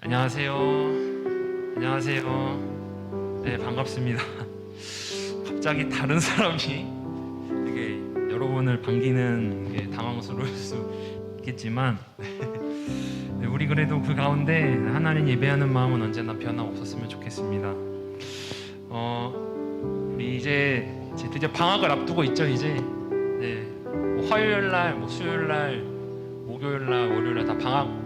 안녕하세요. 안녕하세요. 네, 반갑습니다. 갑자기 다른 사람이 이게 여러분을 반기는 게 당황스러울 수 있겠지만 네, 우리 그래도 그 가운데 하나님 예배하는 마음은 언제나 변함없었으면 좋겠습니다. 우리 이제 드디어 방학을 앞두고 있죠. 이제 네, 뭐 화요일날, 뭐 수요일날, 목요일날, 월요일날 다 방학을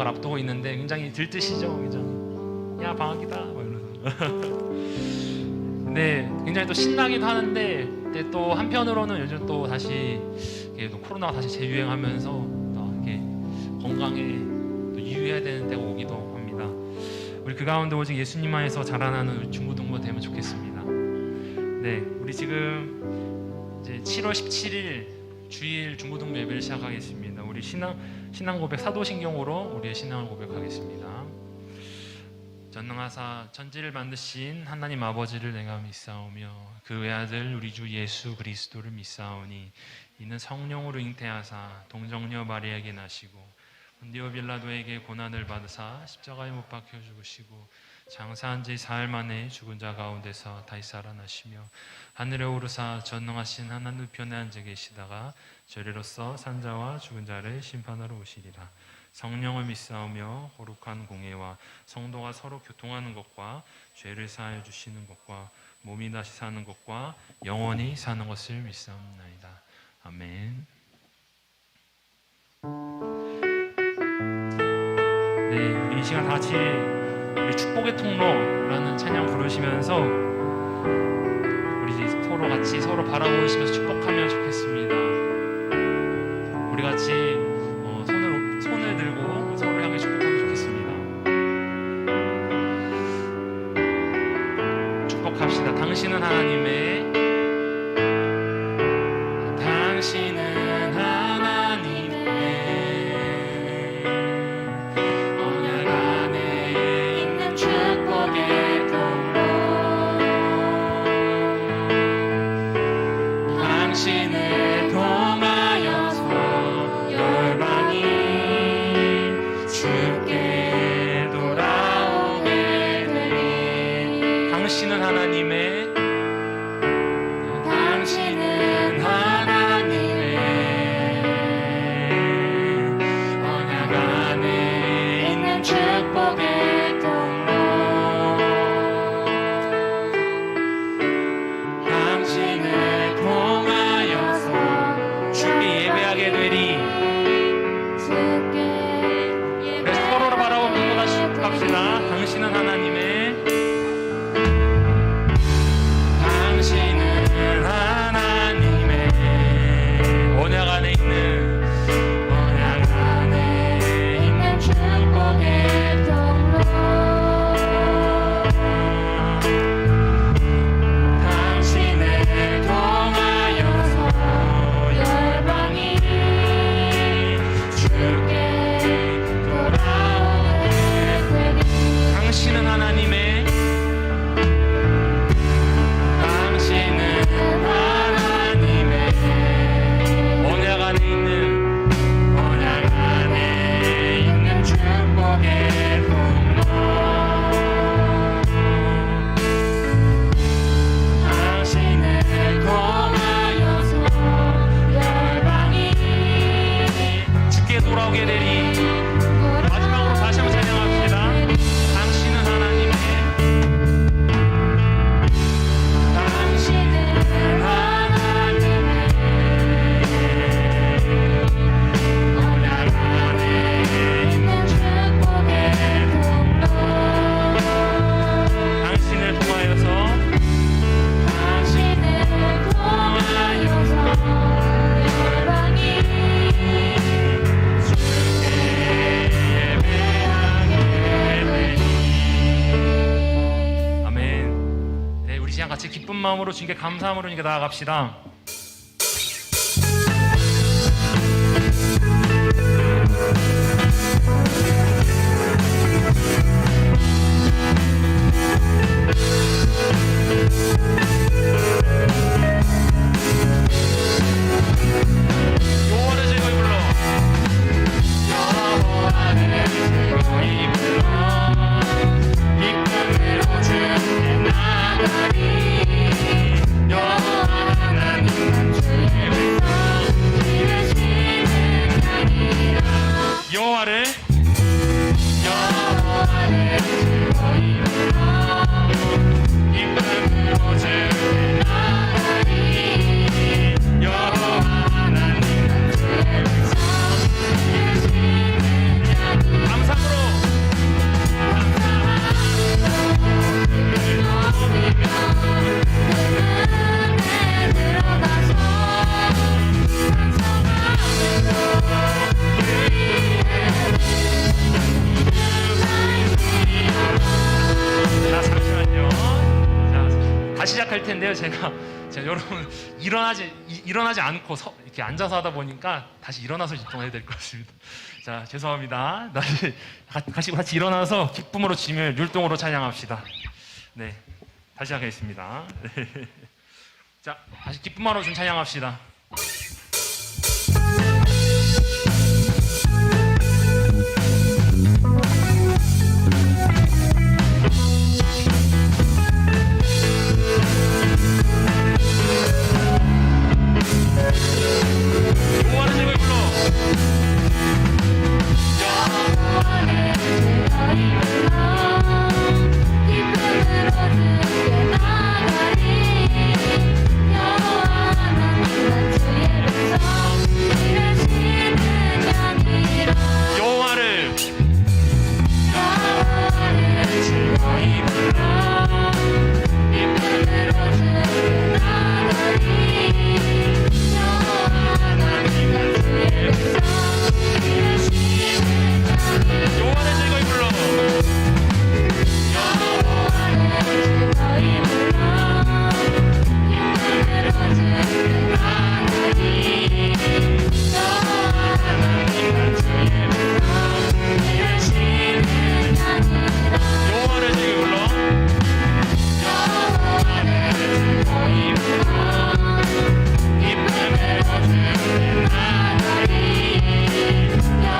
앞두고 있는데 굉장히 들뜨시죠, 그죠? 야 방학이다, 막 이러면서. 근데 굉장히 또 신나기도 하는데, 근데 또 한편으로는 요즘 또 다시 또 코로나가 다시 재유행하면서 또 이렇게 건강에 또 유의해야 되는 때가 오기도 합니다. 우리 그 가운데 오직 예수님 안에서 자라나는 중고등부 되면 좋겠습니다. 네, 우리 지금 이제 7월 17일 주일 중고등부 예배를 시작하겠습니다. 우리 신앙 고백 사도신경으로 우리의 신앙을 고백하겠습니다. 전능하사 천지를 만드신 하나님 아버지를 내가 믿사오며 그 외아들 우리 주 예수 그리스도를 믿사오니 이는 성령으로 잉태하사 동정녀 마리아에게 나시고 본디오 빌라도에게 고난을 받으사 십자가에 못 박혀 죽으시고 장사한 지 사흘 만에 죽은 자 가운데서 다시 살아나시며 하늘에 오르사 전능하신 하나님 우편에 앉아 계시다가 저리로서 산자와 죽은 자를 심판하러 오시리라. 성령을 믿사오며 거룩한 공예와 성도가 서로 교통하는 것과 죄를 사하여 주시는 것과 몸이 다시 사는 것과 영원히 사는 것을 믿사옵나이다. 아멘. 네, 우리 이 시간 다 같이 우리 축복의 통로라는 찬양 부르시면서 우리 서로 같이 서로 바라보시면서 축복하면 좋겠습니다. 우리 같이 손을 들고 서로 향해 축복하면 좋겠습니다. 축복합시다. 당신은 하나님의 언약 안에 있는 축복의 통로. 당신을 통하여서 열방이 주께 돌아오게 되리. 당신은 하나님의 언약 안에 있는 축복의 통로. 당신을 통하여서 주께 예배하게 되리. 그래서 서로를 바라보면서 다시 축복합시다. 당신은 하나님의 언약 안에 있는 축복의 통로. 당신을 통하여서 열방이 주께 돌아오게 되리. 당신은 하나님의 언약 안에 있는 축복의 통로. 당신을 통하여서 열방이 주께 돌아오게 되리. 마지막으로 다시 한번 찬양합시다. 당신은 하나님의 같이 기쁜 마음으로 주님께 감사함으로 이렇게 나아갑시다. 요한의 즐거이 불러. 요한의 즐거이 되는데요. 제가 여러분 일어나지 않고 이렇게 앉아서 하다 보니까 다시 일어나서 집중해야 될 것 같습니다. 자, 죄송합니다. 다시 같이 일어나서 기쁨으로 주님을 율동으로 찬양합시다. 네, 다시 하겠습니다. 네. 자, 다시 기쁨으로 좀 찬양합시다. 여호와를 즐거이 불러. 여호와를 즐거이 불러 기쁨으로 주께 나가리. 여호와 하나님은 주의 백성 이르시는 자니라. 여호와를 즐거이 불러 기쁨으로 주께 나가리. 여호와를 즐거이 불러.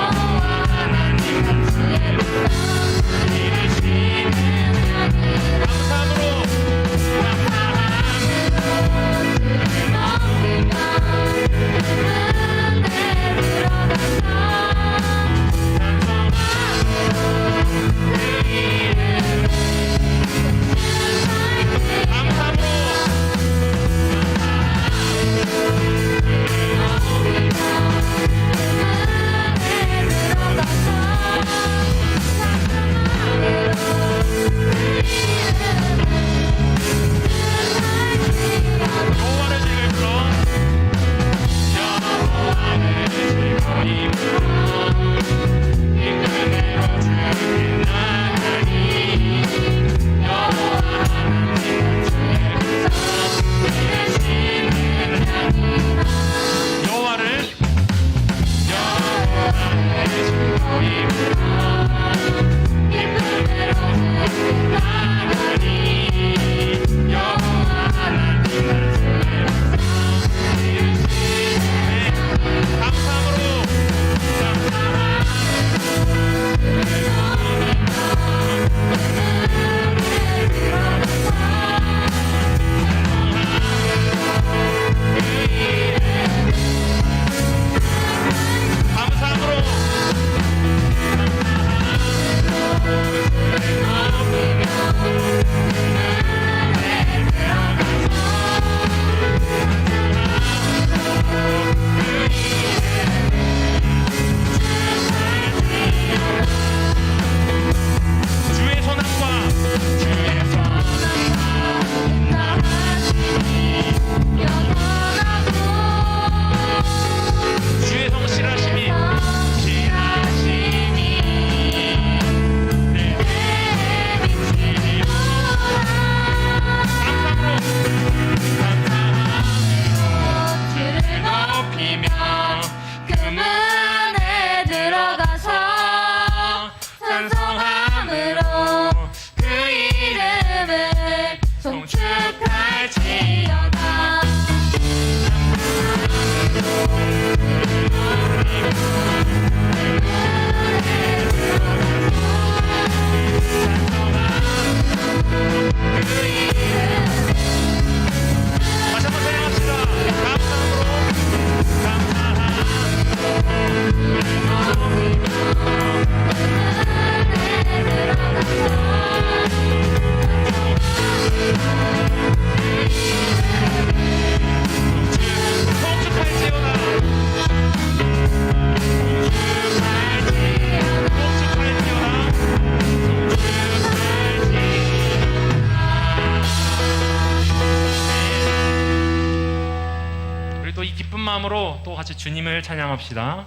여호와를 즐거이 불러. 마음으로 또 같이 주님을 찬양합시다.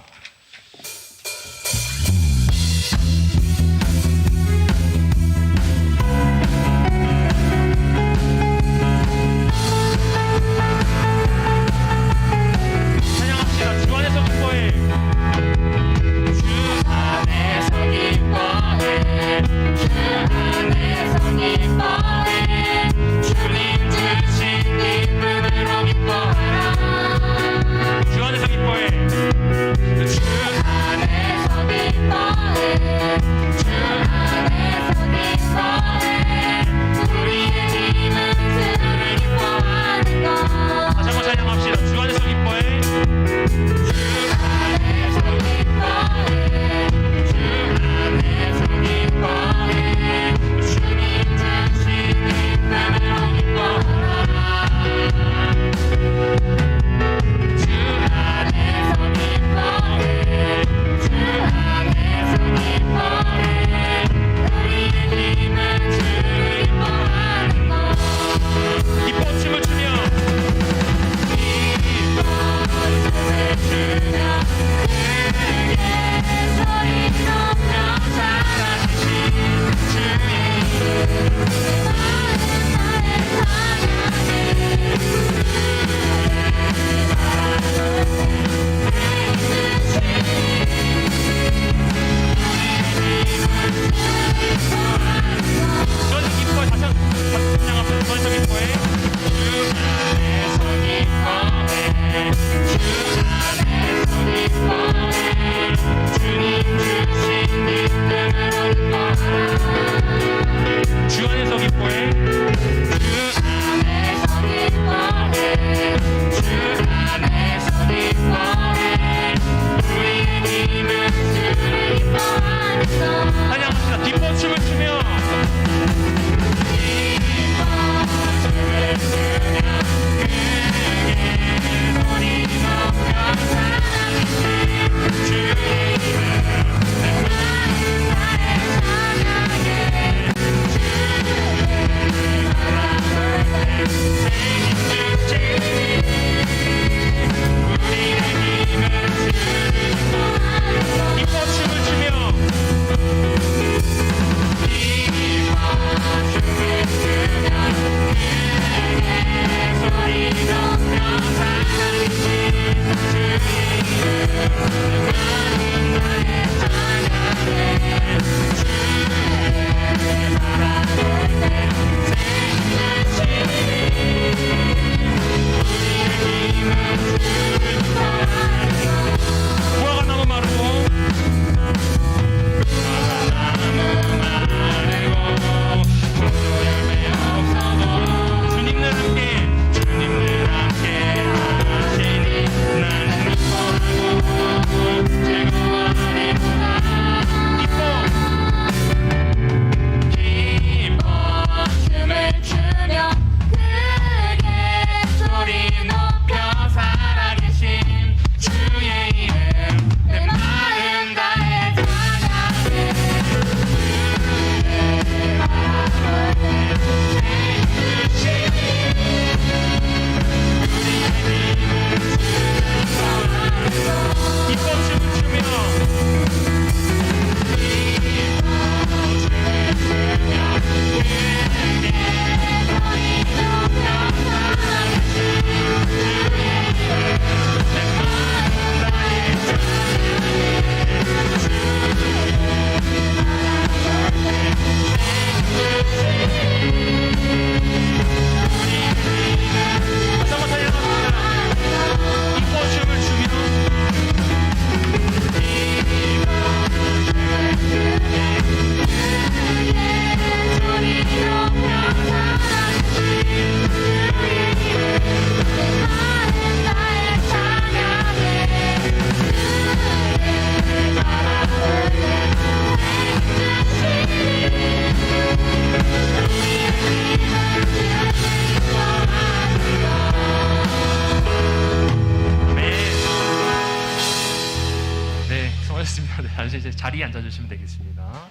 네, 수고하셨습니다. 네, 다시 이제 자리에 앉아주시면 되겠습니다.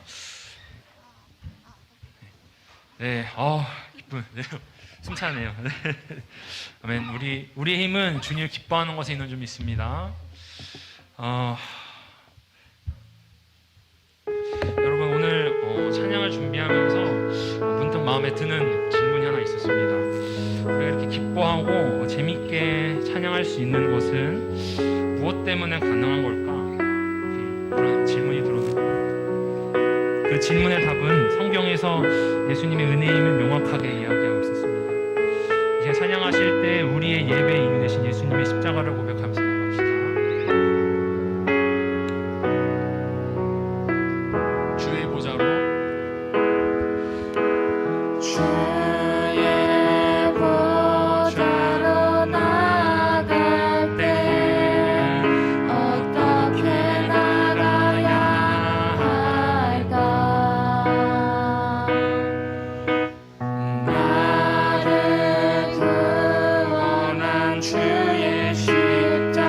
네, 기쁜, 네, 숨차네요. 네. 아멘. 우리의 힘은 주님을 기뻐하는 것에 있는 좀 있습니다. 여러분 오늘 찬양을 준비하면서 문득 마음에 드는 질문이 하나 있었습니다. 우리가 이렇게 기뻐하고 재밌게 찬양할 수 있는 것은 무엇 때문에 가능한 걸까? 그런 질문이 들었는데 그 질문의 답은 성경에서 예수님의 은혜의 힘을 명확하게 이야기하고 있었습니다. 이제 찬양하실 때 우리의 예배의 이유 되신 예수님의 십자가를 고백하면서 나갑시다. 주의 보좌로 주의 보좌로 나갈 때 어떻게 나가야 할까? 나를 구원한 주의 십자가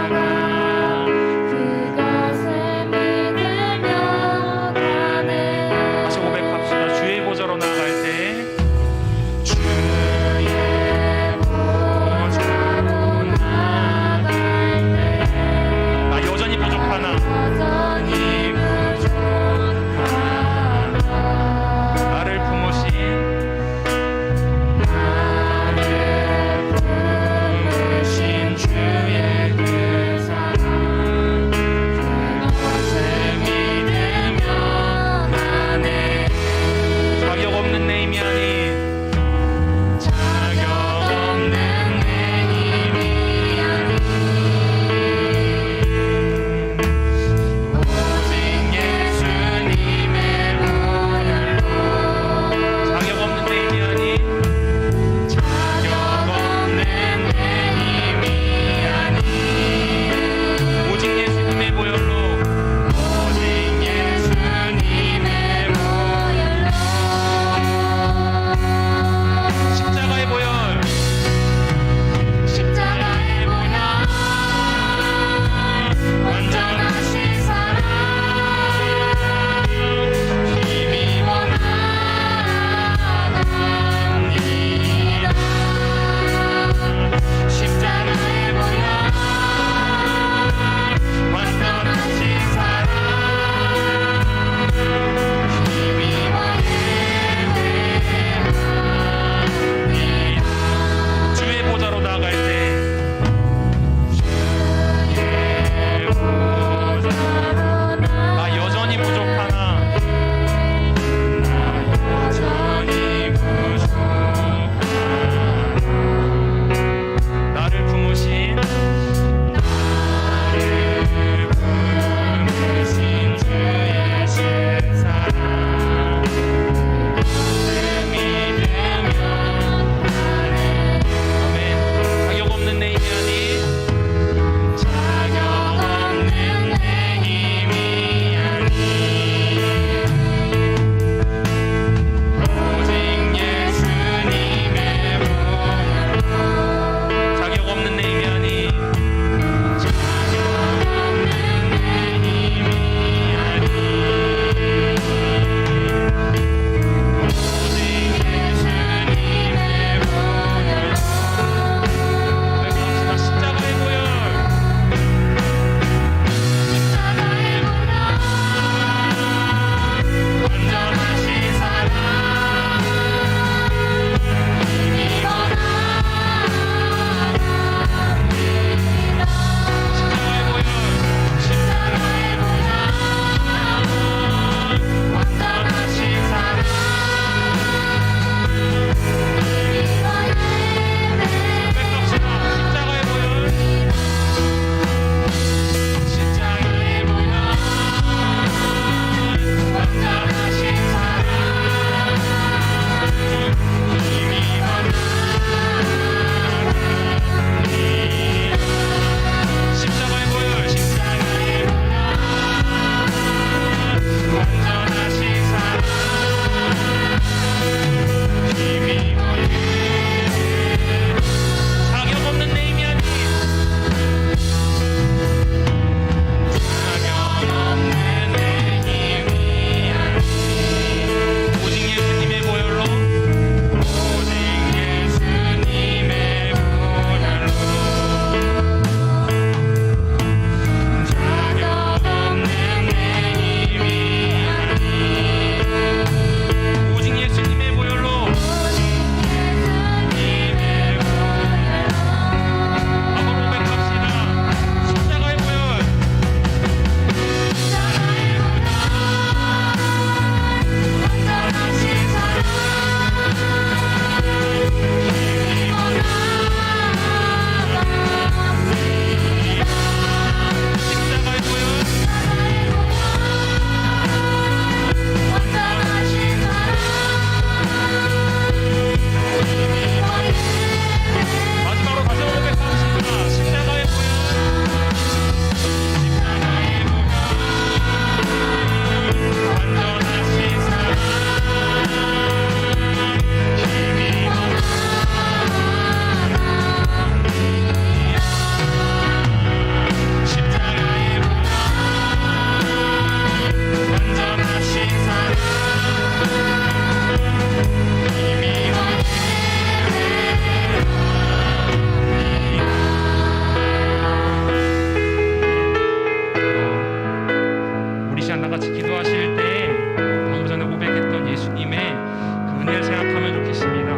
시간 다 같이 기도하실 때 방금 전에 고백했던 예수님의 그 은혜를 생각하면 좋겠습니다.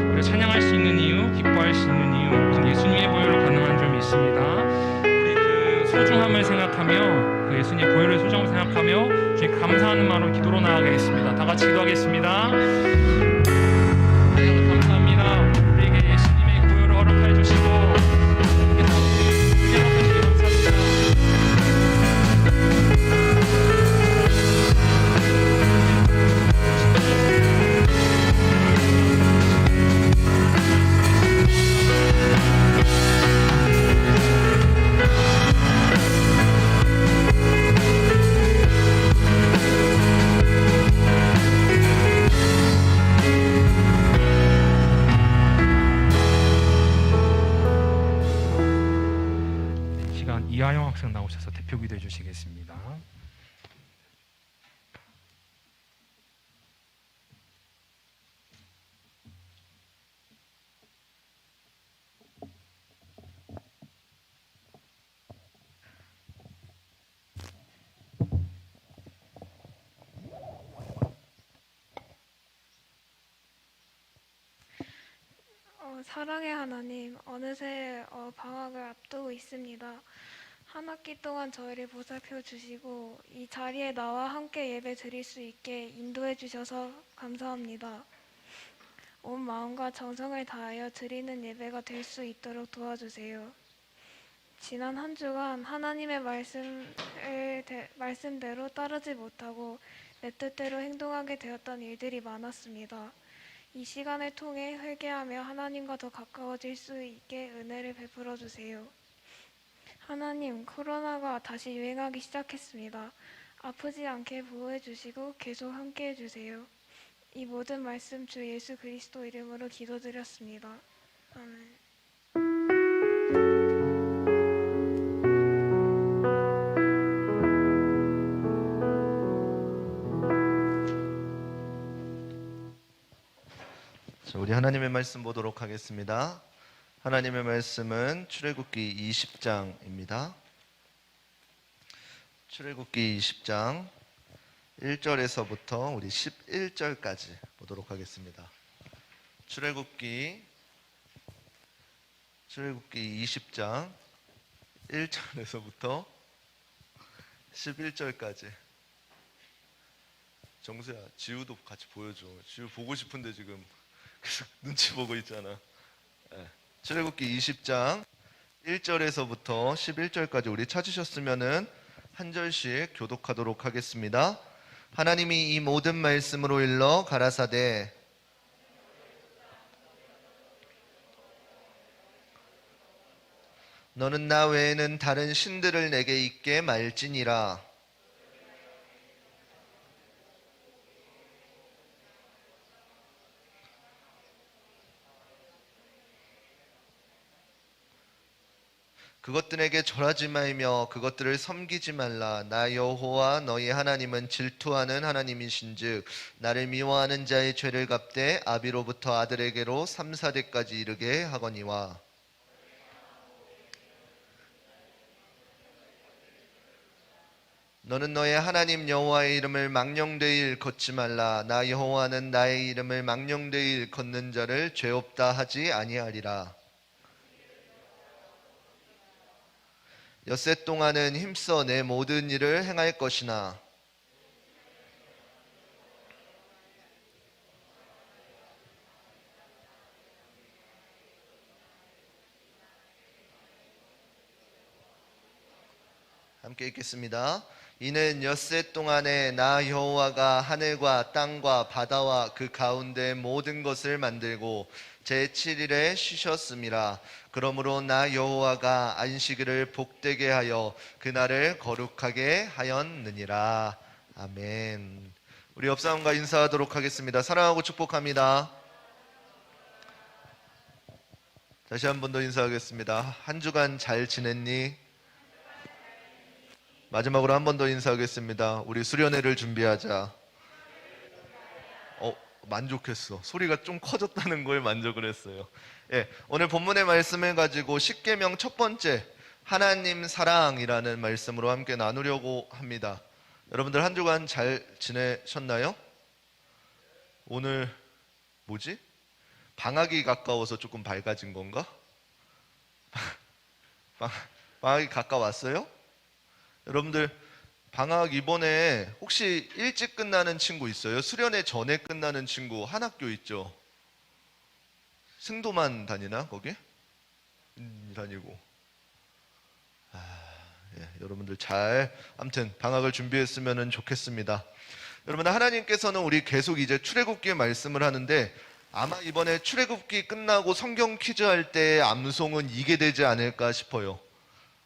우리가 찬양할 수 있는 이유, 기뻐할 수 있는 이유, 우선 예수님의 보혈로 가능한 점이 있습니다. 우리 그 소중함을 생각하며, 그 예수님의 보혈의 소중함을 생각하며 주님 감사하는 마음으로 기도로 나아가겠습니다. 다 같이 기도하겠습니다. 하나님 감사합니다. 우리에게 예수님의 보혈을 허락해 주시고 우리에게 허락하시기 감사합니다. 이하영 학생 나오셔서 대표 기도해 주시겠습니다. 사랑의 하나님, 어느새 방학을 앞두고 있습니다. 한 학기 동안 저희를 보살펴 주시고 이 자리에 나와 함께 예배 드릴 수 있게 인도해 주셔서 감사합니다. 온 마음과 정성을 다하여 드리는 예배가 될 수 있도록 도와주세요. 지난 한 주간 하나님의 말씀대로 따르지 못하고 내 뜻대로 행동하게 되었던 일들이 많았습니다. 이 시간을 통해 회개하며 하나님과 더 가까워질 수 있게 은혜를 베풀어 주세요. 하나님, 코로나가 다시 유행하기 시작했습니다. 아프지 않게 보호해 주시고 계속 함께 해주세요. 이 모든 말씀 주 예수 그리스도 이름으로 기도드렸습니다. 아멘. 자, 우리 하나님의 말씀 보도록 하겠습니다. 하나님의 말씀은 출애굽기 20장입니다. 출애굽기 20장 1절에서부터 우리 11절까지 보도록 하겠습니다. 출애굽기 20장 1절에서부터 11절까지. 정수야, 지우도 같이 보여줘. 지우 보고 싶은데 지금 눈치 보고 있잖아. 네. 출애굽기 20장 1절에서부터 11절까지 우리 찾으셨으면은 한 절씩 교독하도록 하겠습니다. 하나님이 이 모든 말씀으로 일러 가라사대 너는 나 외에는 다른 신들을 내게 있게 말지니라. 그것들에게 절하지 말며 그것들을 섬기지 말라. 나 여호와 너희 하나님은 질투하는 하나님이신즉 나를 미워하는 자의 죄를 갚되 아비로부터 아들에게로 3, 4대까지 이르게 하거니와. 너는 너의 하나님 여호와의 이름을 망령되이 일컫지 말라. 나 여호와는 나의 이름을 망령되이 일컫는 자를 죄 없다 하지 아니하리라. 엿새 동안은 힘써 내 모든 일을 행할 것이나 함께 읽겠습니다. 이는 엿새 동안에 나 여호와가 하늘과 땅과 바다와 그 가운데 모든 것을 만들고 제7일에 쉬셨음이라. 그러므로 나 여호와가 안식일을 복되게 하여 그날을 거룩하게 하였느니라. 아멘. 우리 옆 사람과 인사하도록 하겠습니다. 사랑하고 축복합니다. 다시 한 번 더 인사하겠습니다. 한 주간 잘 지냈니? 마지막으로 한 번 더 인사하겠습니다. 우리 수련회를 준비하자. 만족했어. 소리가 좀 커졌다는 거에 만족을 했어요. 예, 오늘 본문의 말씀을 가지고 십계명 첫 번째 하나님 사랑이라는 말씀으로 함께 나누려고 합니다. 여러분들 한 주간 잘 지내셨나요? 오늘 뭐지? 방학이 가까워서 조금 밝아진 건가? 방학이 가까웠어요? 여러분들 방학 이번에 혹시 일찍 끝나는 친구 있어요? 수련회 전에 끝나는 친구 한 학교 있죠? 승도만 다니나 거기? 다니고. 예, 여러분들 잘 아무튼 방학을 준비했으면 좋겠습니다. 여러분 하나님께서는 우리 계속 이제 출애굽기 말씀을 하는데 아마 이번에 출애굽기 끝나고 성경 퀴즈 할 때 암송은 이게 되지 않을까 싶어요.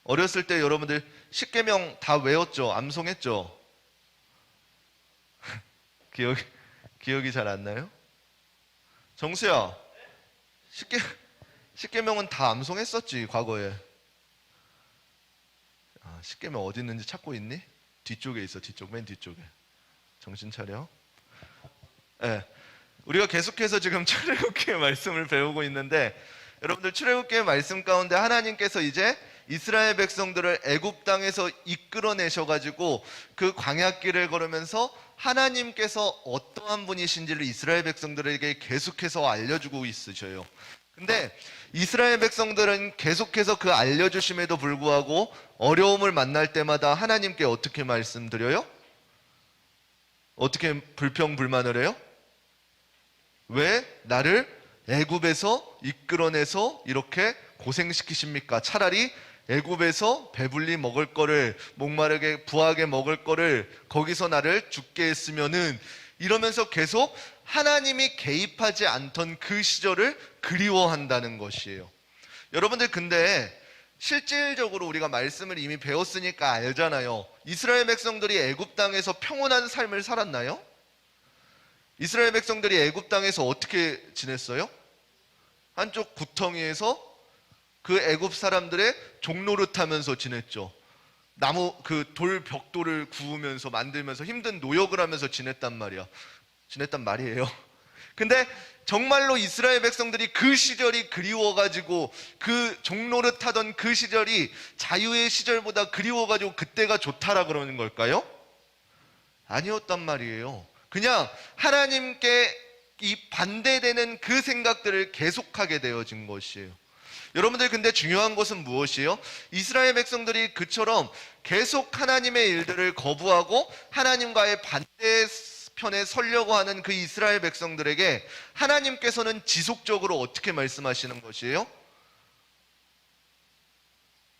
어렸을 때 여러분들 십계명 다 외웠죠? 암송했죠? 기억이 잘 안 나요? 정수야, 십계명은 다 암송했었지 과거에. 십계명 어디 있는지 찾고 있니? 뒤쪽에 있어. 맨 뒤쪽에. 정신 차려. 네. 우리가 계속해서 지금 출애굽기의 말씀을 배우고 있는데 여러분들 출애굽기의 말씀 가운데 하나님께서 이제 이스라엘 백성들을 애굽 땅에서 이끌어내셔가지고 그 광야길을 걸으면서 하나님께서 어떠한 분이신지를 이스라엘 백성들에게 계속해서 알려주고 있으셔요. 근데 이스라엘 백성들은 계속해서 그 알려주심에도 불구하고 어려움을 만날 때마다 하나님께 어떻게 말씀드려요? 어떻게 불평불만을 해요? 왜 나를 애굽에서 이끌어내서 이렇게 고생시키십니까? 차라리 애굽에서 배불리 먹을 거를, 목마르게 부하게 먹을 거를 거기서 나를 죽게 했으면은, 이러면서 계속 하나님이 개입하지 않던 그 시절을 그리워한다는 것이에요. 여러분들 근데 실질적으로 우리가 말씀을 이미 배웠으니까 알잖아요. 이스라엘 백성들이 애굽 땅에서 평온한 삶을 살았나요? 이스라엘 백성들이 애굽 땅에서 어떻게 지냈어요? 한쪽 구덩이에서 그 애굽 사람들의 종노릇하면서 지냈죠. 나무 그 돌 벽돌을 구우면서 만들면서 힘든 노역을 하면서 지냈단 말이에요. 근데 정말로 이스라엘 백성들이 그 시절이 그리워가지고, 그 종노릇하던 그 시절이 자유의 시절보다 그리워가지고 그때가 좋다라 그러는 걸까요? 아니었단 말이에요. 그냥 하나님께 이 반대되는 그 생각들을 계속하게 되어진 것이에요. 여러분들 근데 중요한 것은 무엇이에요? 이스라엘 백성들이 그처럼 계속 하나님의 일들을 거부하고 하나님과의 반대편에 서려고 하는 그 이스라엘 백성들에게 하나님께서는 지속적으로 어떻게 말씀하시는 것이에요?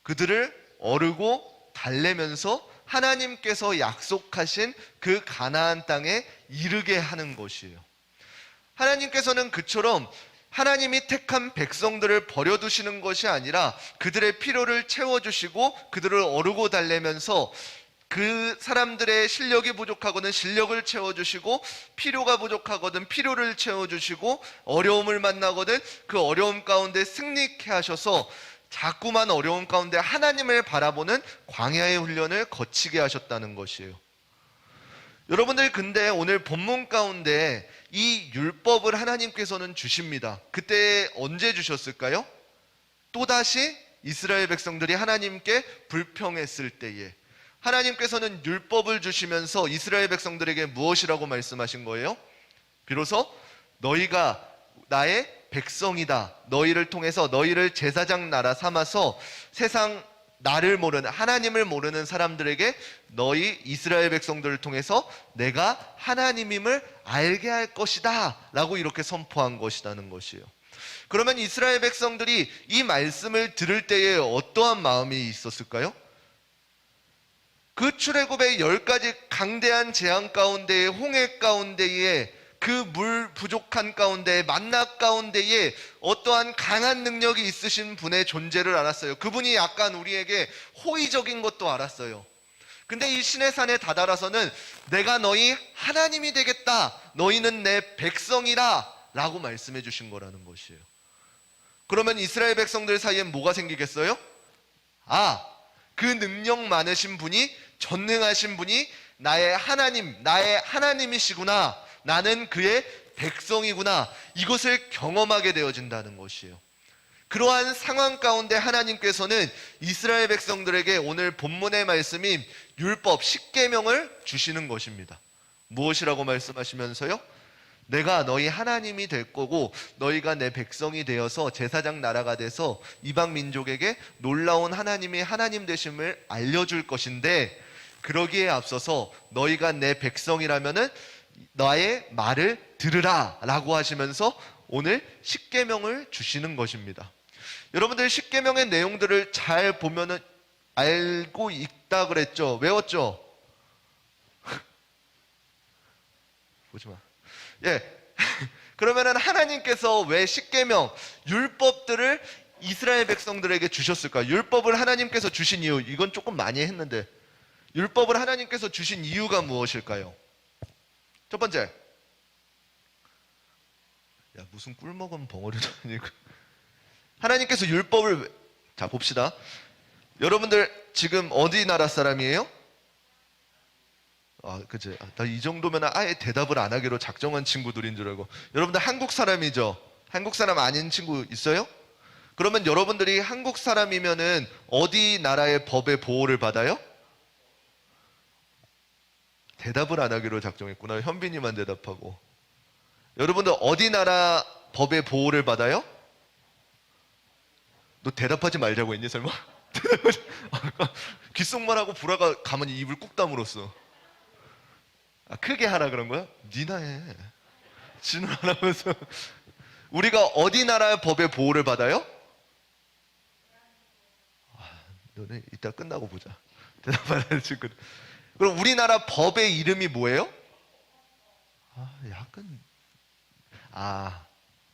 그들을 어르고 달래면서 하나님께서 약속하신 그 가나안 땅에 이르게 하는 것이에요. 하나님께서는 그처럼 하나님이 택한 백성들을 버려두시는 것이 아니라 그들의 필요를 채워주시고 그들을 어르고 달래면서 그 사람들의 실력이 부족하거든 실력을 채워주시고, 필요가 부족하거든 필요를 채워주시고, 어려움을 만나거든 그 어려움 가운데 승리케 하셔서 자꾸만 어려움 가운데 하나님을 바라보는 광야의 훈련을 거치게 하셨다는 것이에요. 여러분들 근데 오늘 본문 가운데 이 율법을 하나님께서는 주십니다. 그때 언제 주셨을까요? 또다시 이스라엘 백성들이 하나님께 불평했을 때에 하나님께서는 율법을 주시면서 이스라엘 백성들에게 무엇이라고 말씀하신 거예요? 비로소 너희가 나의 백성이다. 너희를 통해서 너희를 제사장 나라 삼아서 세상 나를 모르는, 하나님을 모르는 사람들에게 너희 이스라엘 백성들을 통해서 내가 하나님임을 알게 할 것이다 라고 이렇게 선포한 것이라는 것이에요. 그러면 이스라엘 백성들이 이 말씀을 들을 때에 어떠한 마음이 있었을까요? 그 출애굽의 10가지 강대한 재앙 가운데에, 홍해 가운데에, 그 물 부족한 가운데, 만나 가운데에 어떠한 강한 능력이 있으신 분의 존재를 알았어요. 그분이 약간 우리에게 호의적인 것도 알았어요. 근데 이 시내산에 다다라서는 내가 너희 하나님이 되겠다, 너희는 내 백성이라 라고 말씀해 주신 거라는 것이에요. 그러면 이스라엘 백성들 사이에 뭐가 생기겠어요? 그 능력 많으신 분이, 전능하신 분이 나의 하나님, 나의 하나님이시구나, 나는 그의 백성이구나, 이것을 경험하게 되어진다는 것이에요. 그러한 상황 가운데 하나님께서는 이스라엘 백성들에게 오늘 본문의 말씀인 율법, 십계명을 주시는 것입니다. 무엇이라고 말씀하시면서요? 내가 너희 하나님이 될 거고 너희가 내 백성이 되어서 제사장 나라가 돼서 이방 민족에게 놀라운 하나님이 하나님 되심을 알려줄 것인데, 그러기에 앞서서 너희가 내 백성이라면은 나의 말을 들으라 라고 하시면서 오늘 십계명을 주시는 것입니다. 여러분들 십계명의 내용들을 잘 보면은 알고 있다 그랬죠? 외웠죠? 보지마. 예. 그러면은 하나님께서 왜 십계명, 율법들을 이스라엘 백성들에게 주셨을까? 율법을 하나님께서 주신 이유, 이건 조금 많이 했는데 율법을 하나님께서 주신 이유가 무엇일까요? 첫 번째, 야 무슨 꿀 먹은 벙어리도 아니고 하나님께서 율법을, 자 봅시다. 여러분들 지금 어디 나라 사람이에요? 그치. 나 이 정도면 아예 대답을 안 하기로 작정한 친구들인 줄 알고. 여러분들 한국 사람이죠? 한국 사람 아닌 친구 있어요? 그러면 여러분들이 한국 사람이면은 어디 나라의 법의 보호를 받아요? 대답을 안 하기로 작정했구나. 현빈이만 대답하고. 여러분들 어디 나라 법의 보호를 받아요? 너 대답하지 말자고 했니 설마? 귓속말 하고 불화가 가만히 입을 꾹 다물었어. 크게 하라 그런 거야? 니나 해. 지는 안 하면서. 우리가 어디 나라의 법의 보호를 받아요? 너네 이따 끝나고 보자. 대답 안 하는 친구. 그럼 우리나라 법의 이름이 뭐예요?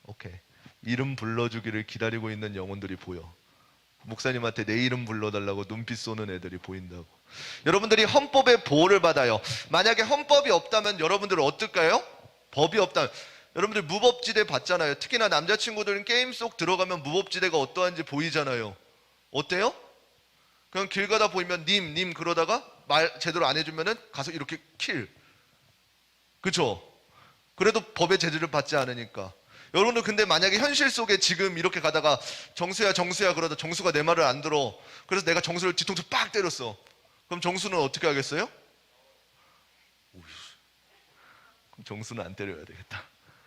오케이. 이름 불러주기를 기다리고 있는 영혼들이 보여. 목사님한테 내 이름 불러달라고 눈빛 쏘는 애들이 보인다고. 여러분들이 헌법의 보호를 받아요. 만약에 헌법이 없다면 여러분들은 어떨까요? 법이 없다면. 여러분들 무법지대 봤잖아요. 특히나 남자친구들은 게임 속 들어가면 무법지대가 어떠한지 보이잖아요. 어때요? 그냥 길 가다 보이면 님 그러다가 말 제대로 안 해주면은 가서 이렇게 킬. 그쵸? 그래도 법의 제재를 받지 않으니까. 여러분들 근데 만약에 현실 속에 지금 이렇게 가다가 정수야 그러다 정수가 내 말을 안 들어. 그래서 내가 정수를 뒤통수 빡 때렸어. 그럼 정수는 어떻게 하겠어요? 그럼 정수는 안 때려야 되겠다.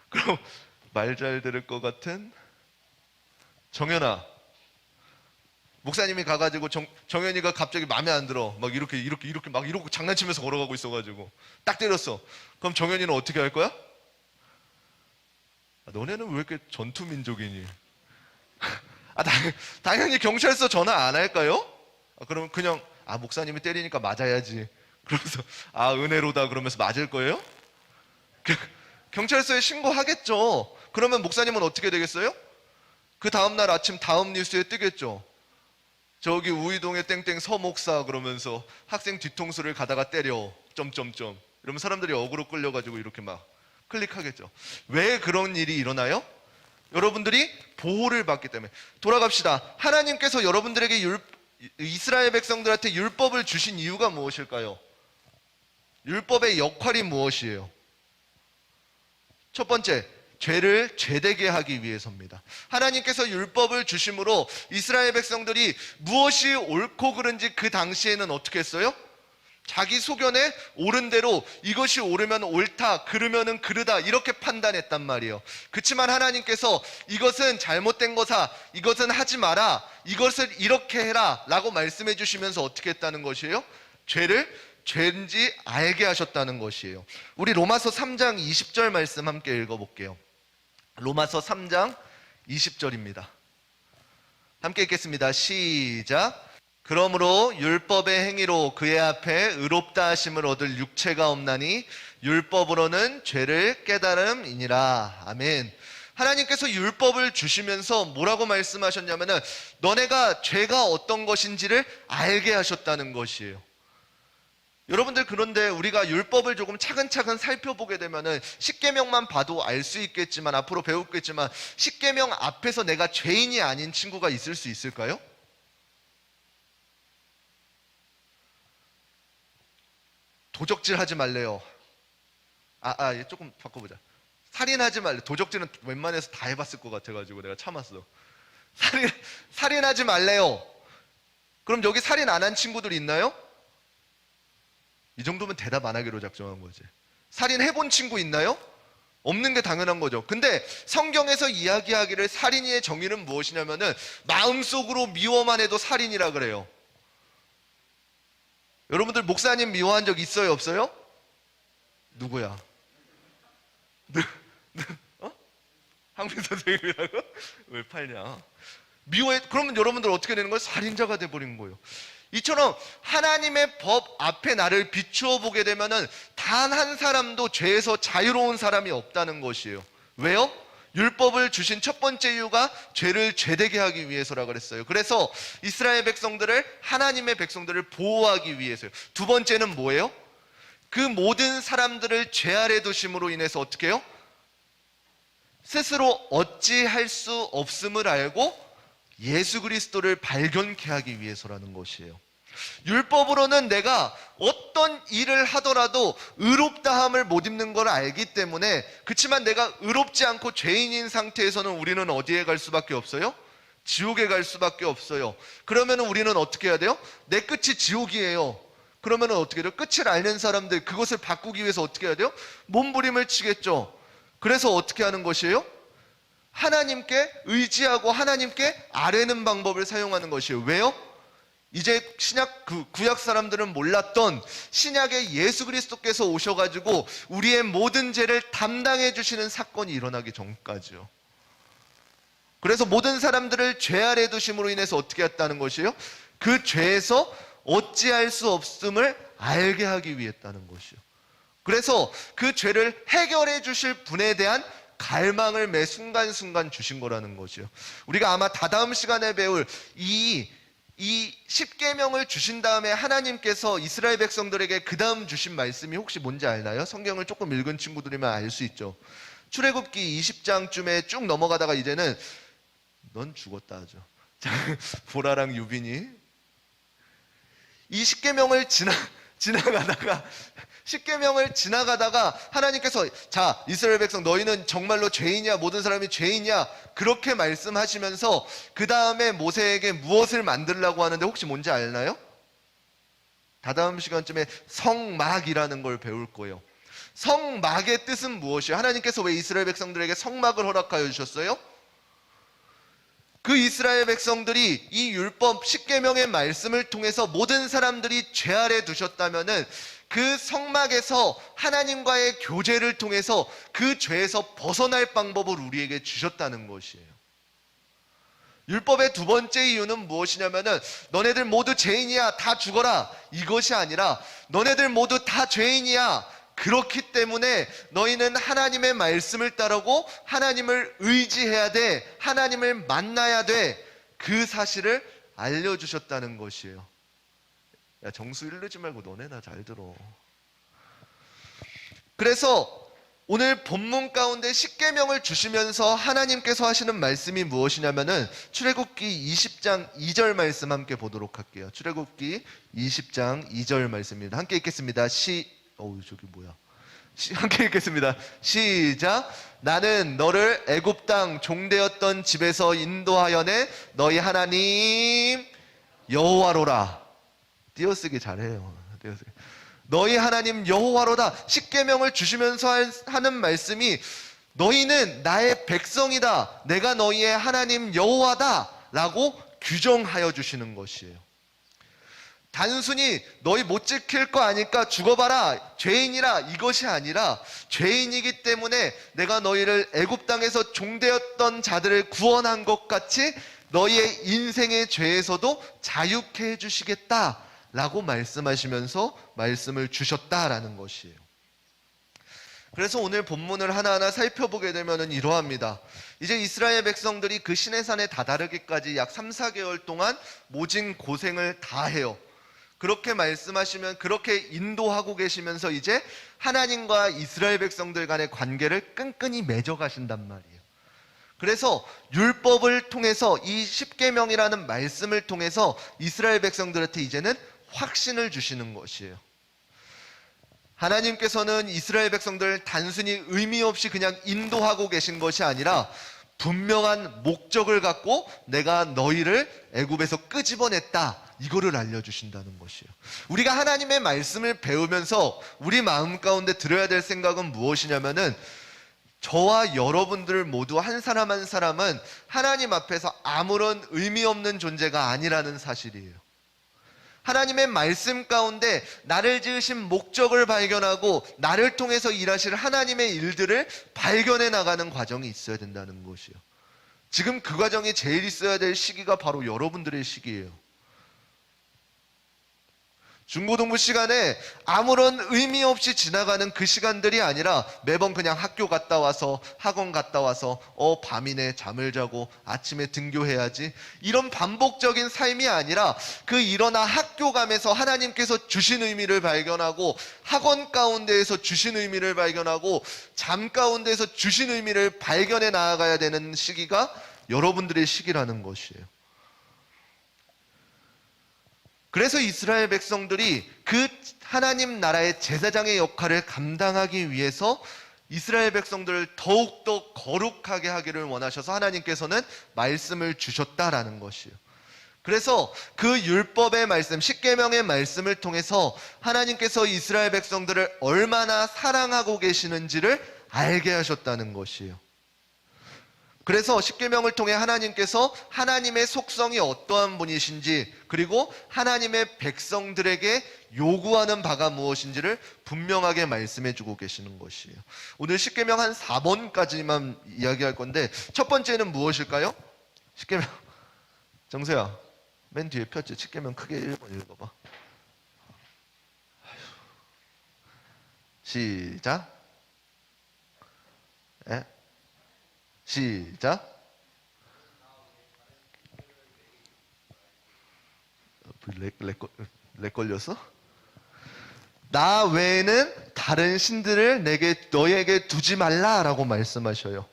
그럼 말 잘 들을 것 같은 정연아. 목사님이 가가지고 정연이가 갑자기 마음에 안 들어. 막 이렇게 막 이러고 장난치면서 걸어가고 있어가지고 딱 때렸어. 그럼 정연이는 어떻게 할 거야? 너네는 왜 이렇게 전투 민족이니? 당연히 경찰서 전화 안 할까요? 그러면 그냥 목사님이 때리니까 맞아야지. 그러면서 은혜로다 그러면서 맞을 거예요? 경찰서에 신고하겠죠. 그러면 목사님은 어떻게 되겠어요? 그 다음날 아침 다음 뉴스에 뜨겠죠. 저기 우이동의 땡땡 서목사 그러면서 학생 뒤통수를 가다가 때려 점점점 이러면 사람들이 어그로 끌려가지고 이렇게 막 클릭하겠죠. 왜 그런 일이 일어나요? 여러분들이 보호를 받기 때문에. 돌아갑시다. 하나님께서 여러분들에게 이스라엘 백성들한테 율법을 주신 이유가 무엇일까요? 율법의 역할이 무엇이에요? 첫 번째, 죄를 죄되게 하기 위해서입니다. 하나님께서 율법을 주심으로 이스라엘 백성들이 무엇이 옳고 그른지 그 당시에는 어떻게 했어요? 자기 소견에 옳은 대로 이것이 옳으면 옳다, 그르면은 그르다 이렇게 판단했단 말이에요. 그렇지만 하나님께서 이것은 잘못된 거사, 이것은 하지 마라, 이것을 이렇게 해라 라고 말씀해 주시면서 어떻게 했다는 것이에요? 죄를 죄인지 알게 하셨다는 것이에요. 우리 로마서 3장 20절 말씀 함께 읽어볼게요. 로마서 3장 20절입니다. 함께 읽겠습니다. 시작. 그러므로 율법의 행위로 그의 앞에 의롭다 하심을 얻을 육체가 없나니 율법으로는 죄를 깨달음이니라. 아멘. 하나님께서 율법을 주시면서 뭐라고 말씀하셨냐면은 너네가 죄가 어떤 것인지를 알게 하셨다는 것이에요. 여러분들 그런데 우리가 율법을 조금 차근차근 살펴보게 되면은 십계명만 봐도 알 수 있겠지만 앞으로 배우겠지만 십계명 앞에서 내가 죄인이 아닌 친구가 있을 수 있을까요? 도적질 하지 말래요. 조금 바꿔보자. 살인하지 말래. 도적질은 웬만해서 다 해봤을 것 같아가지고 내가 참았어. 살인하지 말래요. 그럼 여기 살인 안 한 친구들 있나요? 이 정도면 대답 안 하기로 작정한 거지. 살인해본 친구 있나요? 없는 게 당연한 거죠. 근데 성경에서 이야기하기를 살인의 정의는 무엇이냐면은 마음속으로 미워만 해도 살인이라 그래요. 여러분들 목사님 미워한 적 있어요, 없어요? 누구야? 황민 선생님이라고? 왜 팔냐? 미워해. 그러면 여러분들 어떻게 되는 거예요? 살인자가 돼버린 거예요. 이처럼 하나님의 법 앞에 나를 비추어 보게 되면은 단 한 사람도 죄에서 자유로운 사람이 없다는 것이에요. 왜요? 율법을 주신 첫 번째 이유가 죄를 죄되게 하기 위해서라 그랬어요. 그래서 이스라엘 백성들을, 하나님의 백성들을 보호하기 위해서요. 두 번째는 뭐예요? 그 모든 사람들을 죄 아래 두심으로 인해서 어떻게 해요? 스스로 어찌할 수 없음을 알고 예수 그리스도를 발견케 하기 위해서라는 것이에요. 율법으로는 내가 어떤 일을 하더라도 의롭다함을 못 입는 걸 알기 때문에, 그렇지만 내가 의롭지 않고 죄인인 상태에서는 우리는 어디에 갈 수밖에 없어요? 지옥에 갈 수밖에 없어요. 그러면 우리는 어떻게 해야 돼요? 내 끝이 지옥이에요. 그러면 어떻게 돼요? 끝을 앓는 사람들, 그것을 바꾸기 위해서 어떻게 해야 돼요? 몸부림을 치겠죠. 그래서 어떻게 하는 것이에요? 하나님께 의지하고 하나님께 아뢰는 방법을 사용하는 것이에요. 왜요? 이제 구약 사람들은 몰랐던 신약의 예수 그리스도께서 오셔가지고 우리의 모든 죄를 담당해 주시는 사건이 일어나기 전까지요. 그래서 모든 사람들을 죄 아래 두심으로 인해서 어떻게 했다는 것이에요? 그 죄에서 어찌할 수 없음을 알게 하기 위해 했다는 것이요. 그래서 그 죄를 해결해 주실 분에 대한 갈망을 매 순간순간 주신 거라는 거죠. 우리가 아마 다다음 시간에 배울 이 10계명을 주신 다음에 하나님께서 이스라엘 백성들에게 그 다음 주신 말씀이 혹시 뭔지 알나요? 성경을 조금 읽은 친구들이면 알 수 있죠. 출애굽기 20장쯤에 쭉 넘어가다가 이제는 넌 죽었다 하죠. 보라랑 유빈이 이 10계명을 지나가다가 하나님께서 자, 이스라엘 백성 너희는 정말로 죄인이야, 모든 사람이 죄인이야, 그렇게 말씀하시면서 그 다음에 모세에게 무엇을 만들려고 하는데 혹시 뭔지 알나요? 다다음 시간쯤에 성막이라는 걸 배울 거예요. 성막의 뜻은 무엇이에요? 하나님께서 왜 이스라엘 백성들에게 성막을 허락하여 주셨어요? 그 이스라엘 백성들이 이 율법 10계명의 말씀을 통해서 모든 사람들이 죄 아래 두셨다면은 그 성막에서 하나님과의 교제를 통해서 그 죄에서 벗어날 방법을 우리에게 주셨다는 것이에요. 율법의 두 번째 이유는 무엇이냐면은 너네들 모두 죄인이야, 다 죽어라, 이것이 아니라 너네들 모두 다 죄인이야, 그렇기 때문에 너희는 하나님의 말씀을 따르고 하나님을 의지해야 돼, 하나님을 만나야 돼, 그 사실을 알려주셨다는 것이에요. 야, 정수 이르지 말고 너네나 잘 들어. 그래서 오늘 본문 가운데 10계명을 주시면서 하나님께서 하시는 말씀이 무엇이냐면은 출애굽기 20장 2절 말씀 함께 보도록 할게요. 출애굽기 20장 2절 말씀입니다. 함께 읽겠습니다. 저기 뭐야? 함께 읽겠습니다. 시작. 나는 너를 애굽 땅 종되었던 집에서 인도하여내 너희 하나님 여호와로라. 띄어쓰기 잘해요. 너희 하나님 여호와로다. 10계명을 주시면서 하는 말씀이 너희는 나의 백성이다, 내가 너희의 하나님 여호와다 라고 규정하여 주시는 것이에요. 단순히 너희 못 지킬 거 아니까 죽어봐라, 죄인이라, 이것이 아니라 죄인이기 때문에 내가 너희를 애굽 땅에서 종되었던 자들을 구원한 것 같이 너희의 인생의 죄에서도 자유케 해주시겠다 라고 말씀하시면서 말씀을 주셨다라는 것이에요. 그래서 오늘 본문을 하나하나 살펴보게 되면 이러합니다. 이제 이스라엘 백성들이 그 시내산에 다다르기까지 약 3, 4개월 동안 모진 고생을 다 해요. 그렇게 말씀하시면, 그렇게 인도하고 계시면서 이제 하나님과 이스라엘 백성들 간의 관계를 끈끈이 맺어 가신단 말이에요. 그래서 율법을 통해서 이 10계명이라는 말씀을 통해서 이스라엘 백성들한테 이제는 확신을 주시는 것이에요. 하나님께서는 이스라엘 백성들을 단순히 의미 없이 그냥 인도하고 계신 것이 아니라 분명한 목적을 갖고 내가 너희를 애굽에서 끄집어냈다, 이거를 알려주신다는 것이에요. 우리가 하나님의 말씀을 배우면서 우리 마음 가운데 들어야 될 생각은 무엇이냐면은, 저와 여러분들 모두 한 사람 한 사람은 하나님 앞에서 아무런 의미 없는 존재가 아니라는 사실이에요. 하나님의 말씀 가운데 나를 지으신 목적을 발견하고 나를 통해서 일하실 하나님의 일들을 발견해 나가는 과정이 있어야 된다는 것이에요. 지금 그 과정이 제일 있어야 될 시기가 바로 여러분들의 시기예요. 중고등부 시간에 아무런 의미 없이 지나가는 그 시간들이 아니라 매번 그냥 학교 갔다 와서 학원 갔다 와서 밤이네 잠을 자고 아침에 등교해야지, 이런 반복적인 삶이 아니라 그 일어나 학교 가면서 하나님께서 주신 의미를 발견하고, 학원 가운데에서 주신 의미를 발견하고, 잠 가운데에서 주신 의미를 발견해 나아가야 되는 시기가 여러분들의 시기라는 것이에요. 그래서 이스라엘 백성들이 그 하나님 나라의 제사장의 역할을 감당하기 위해서 이스라엘 백성들을 더욱더 거룩하게 하기를 원하셔서 하나님께서는 말씀을 주셨다라는 것이에요. 그래서 그 율법의 말씀, 십계명의 말씀을 통해서 하나님께서 이스라엘 백성들을 얼마나 사랑하고 계시는지를 알게 하셨다는 것이에요. 그래서 십계명을 통해 하나님께서 하나님의 속성이 어떠한 분이신지, 그리고 하나님의 백성들에게 요구하는 바가 무엇인지를 분명하게 말씀해 주고 계시는 것이에요. 오늘 십계명 한 4번까지만 이야기할 건데, 첫 번째는 무엇일까요? 십계명, 정세야 맨 뒤에 폈지? 십계명 크게 1번 읽어봐. 시작. 예? 시작. 렉 걸렸어? 나 외에는 다른 신들을 너에게 두지 말라라고 말씀하셔요.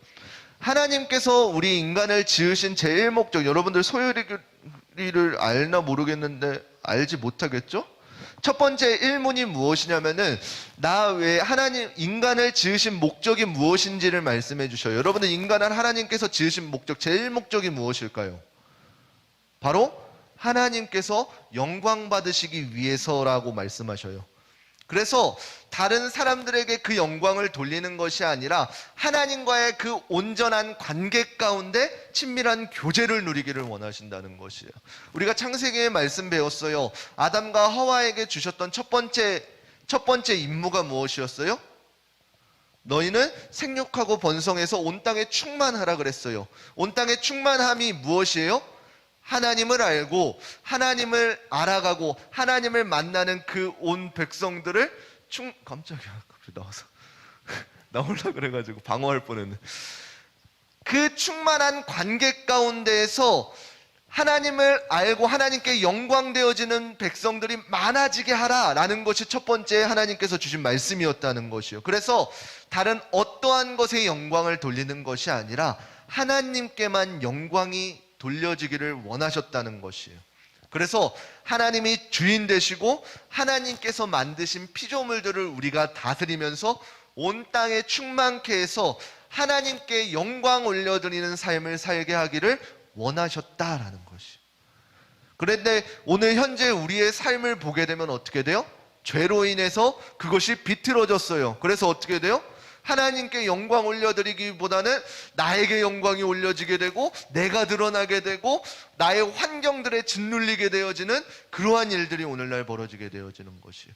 하나님께서 우리 인간을 지으신 제일 목적, 여러분들 소요리를 알나 모르겠는데 알지 못하겠죠? 첫 번째 일문이 무엇이냐면은, 나 외에 하나님, 인간을 지으신 목적이 무엇인지를 말씀해 주셔요. 여러분들, 인간은 하나님께서 지으신 목적, 제일 목적이 무엇일까요? 바로 하나님께서 영광 받으시기 위해서라고 말씀하셔요. 그래서 다른 사람들에게 그 영광을 돌리는 것이 아니라 하나님과의 그 온전한 관계 가운데 친밀한 교제를 누리기를 원하신다는 것이에요. 우리가 창세기의 말씀 배웠어요. 아담과 하와에게 주셨던 첫 번째 임무가 무엇이었어요? 너희는 생육하고 번성해서 온 땅에 충만하라 그랬어요. 온 땅의 충만함이 무엇이에요? 하나님을 알고 하나님을 알아가고 하나님을 만나는 그 온 백성들을 깜짝이야, 갑자기 나와서 나오려고 그래가지고 방어할 뻔했네. 그 충만한 관계 가운데에서 하나님을 알고 하나님께 영광되어지는 백성들이 많아지게 하라라는 것이 첫 번째 하나님께서 주신 말씀이었다는 것이요. 그래서 다른 어떠한 것에 영광을 돌리는 것이 아니라 하나님께만 영광이 돌려지기를 원하셨다는 것이에요. 그래서 하나님이 주인 되시고 하나님께서 만드신 피조물들을 우리가 다스리면서 온 땅에 충만케 해서 하나님께 영광 올려드리는 삶을 살게 하기를 원하셨다라는 것이에요. 그런데 오늘 현재 우리의 삶을 보게 되면 어떻게 돼요? 죄로 인해서 그것이 비틀어졌어요. 그래서 어떻게 돼요? 하나님께 영광 올려드리기보다는 나에게 영광이 올려지게 되고 내가 드러나게 되고 나의 환경들에 짓눌리게 되어지는 그러한 일들이 오늘날 벌어지게 되어지는 것이에요.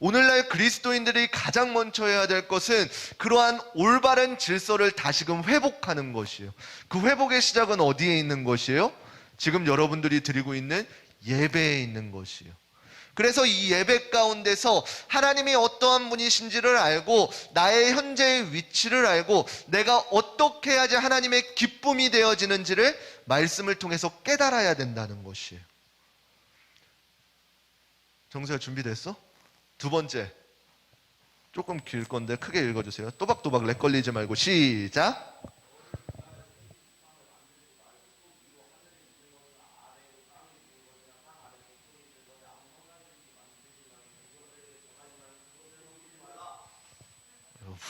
오늘날 그리스도인들이 가장 먼저 해야 될 것은 그러한 올바른 질서를 다시금 회복하는 것이에요. 그 회복의 시작은 어디에 있는 것이에요? 지금 여러분들이 드리고 있는 예배에 있는 것이에요. 그래서 이 예배 가운데서 하나님이 어떠한 분이신지를 알고 나의 현재의 위치를 알고 내가 어떻게 해야지 하나님의 기쁨이 되어지는지를 말씀을 통해서 깨달아야 된다는 것이에요. 정수야, 준비됐어? 두 번째, 조금 길 건데 크게 읽어주세요. 또박또박 렉 걸리지 말고 시작.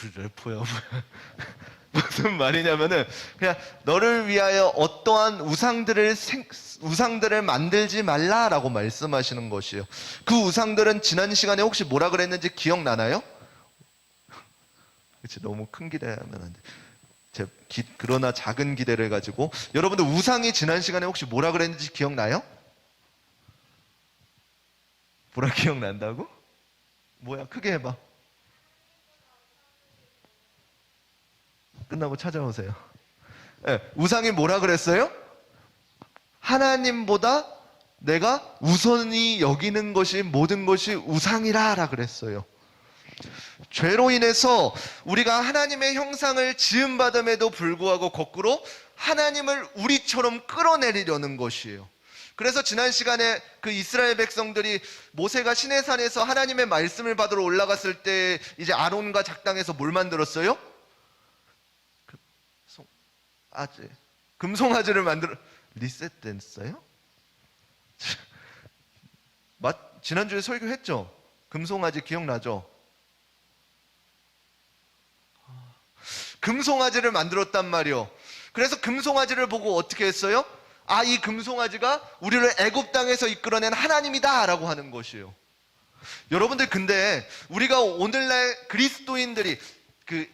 우리 래퍼야 뭐야. 무슨 말이냐면은 그냥 너를 위하여 어떠한 우상들을 만들지 말라라고 말씀하시는 것이에요. 그 우상들은 지난 시간에 혹시 뭐라 그랬는지 기억나나요? 그치, 너무 큰 기대하면 안 돼. 그러나 작은 기대를 가지고 여러분들 우상이 지난 시간에 혹시 뭐라 그랬는지 기억나요? 뭐라 기억난다고? 뭐야, 크게 해봐. 끝나고 찾아오세요. 네, 우상이 뭐라 그랬어요? 하나님보다 내가 우선히 여기는 것이 모든 것이 우상이라 그랬어요. 죄로 인해서 우리가 하나님의 형상을 지음받음에도 불구하고 거꾸로 하나님을 우리처럼 끌어내리려는 것이에요. 그래서 지난 시간에 그 이스라엘 백성들이 모세가 시내산에서 하나님의 말씀을 받으러 올라갔을 때 이제 아론과 작당에서 뭘 만들었어요? 금송아지를 만들어 리셋됐어요? 지난주에 설교했죠? 금송아지 기억나죠? 금송아지를 만들었단 말이요. 그래서 금송아지를 보고 어떻게 했어요? 이 금송아지가 우리를 애굽 땅에서 이끌어낸 하나님이다 라고 하는 것이에요. 여러분들, 근데 우리가 오늘날 그리스도인들이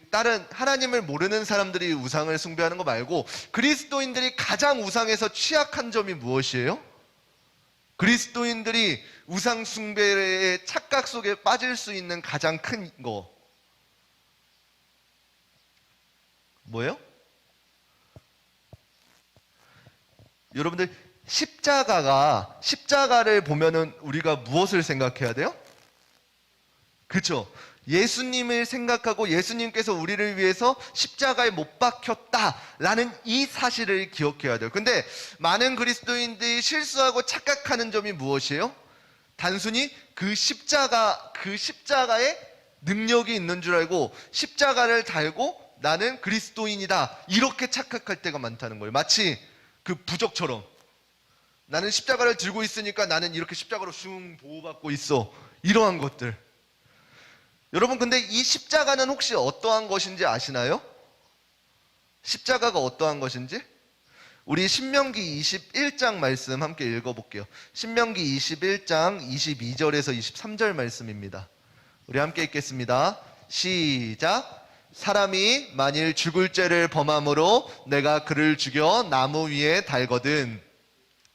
다른 하나님을 모르는 사람들이 우상을 숭배하는 거 말고 그리스도인들이 가장 우상에서 취약한 점이 무엇이에요? 그리스도인들이 우상 숭배의 착각 속에 빠질 수 있는 가장 큰 거 뭐예요? 여러분들, 십자가를 보면은 우리가 무엇을 생각해야 돼요? 그렇죠? 예수님을 생각하고 예수님께서 우리를 위해서 십자가에 못 박혔다라는 이 사실을 기억해야 돼요. 근데 많은 그리스도인들이 실수하고 착각하는 점이 무엇이에요? 단순히 그 십자가에 능력이 있는 줄 알고 십자가를 달고 나는 그리스도인이다 이렇게 착각할 때가 많다는 거예요. 마치 그 부적처럼 나는 십자가를 들고 있으니까 나는 이렇게 십자가로 슝 보호받고 있어, 이러한 것들. 여러분, 근데 이 십자가는 혹시 어떠한 것인지 아시나요? 십자가가 어떠한 것인지? 우리 신명기 21장 말씀 함께 읽어볼게요. 신명기 21장 22절에서 23절 말씀입니다. 우리 함께 읽겠습니다. 시작. 사람이 만일 죽을 죄를 범함으로 내가 그를 죽여 나무 위에 달거든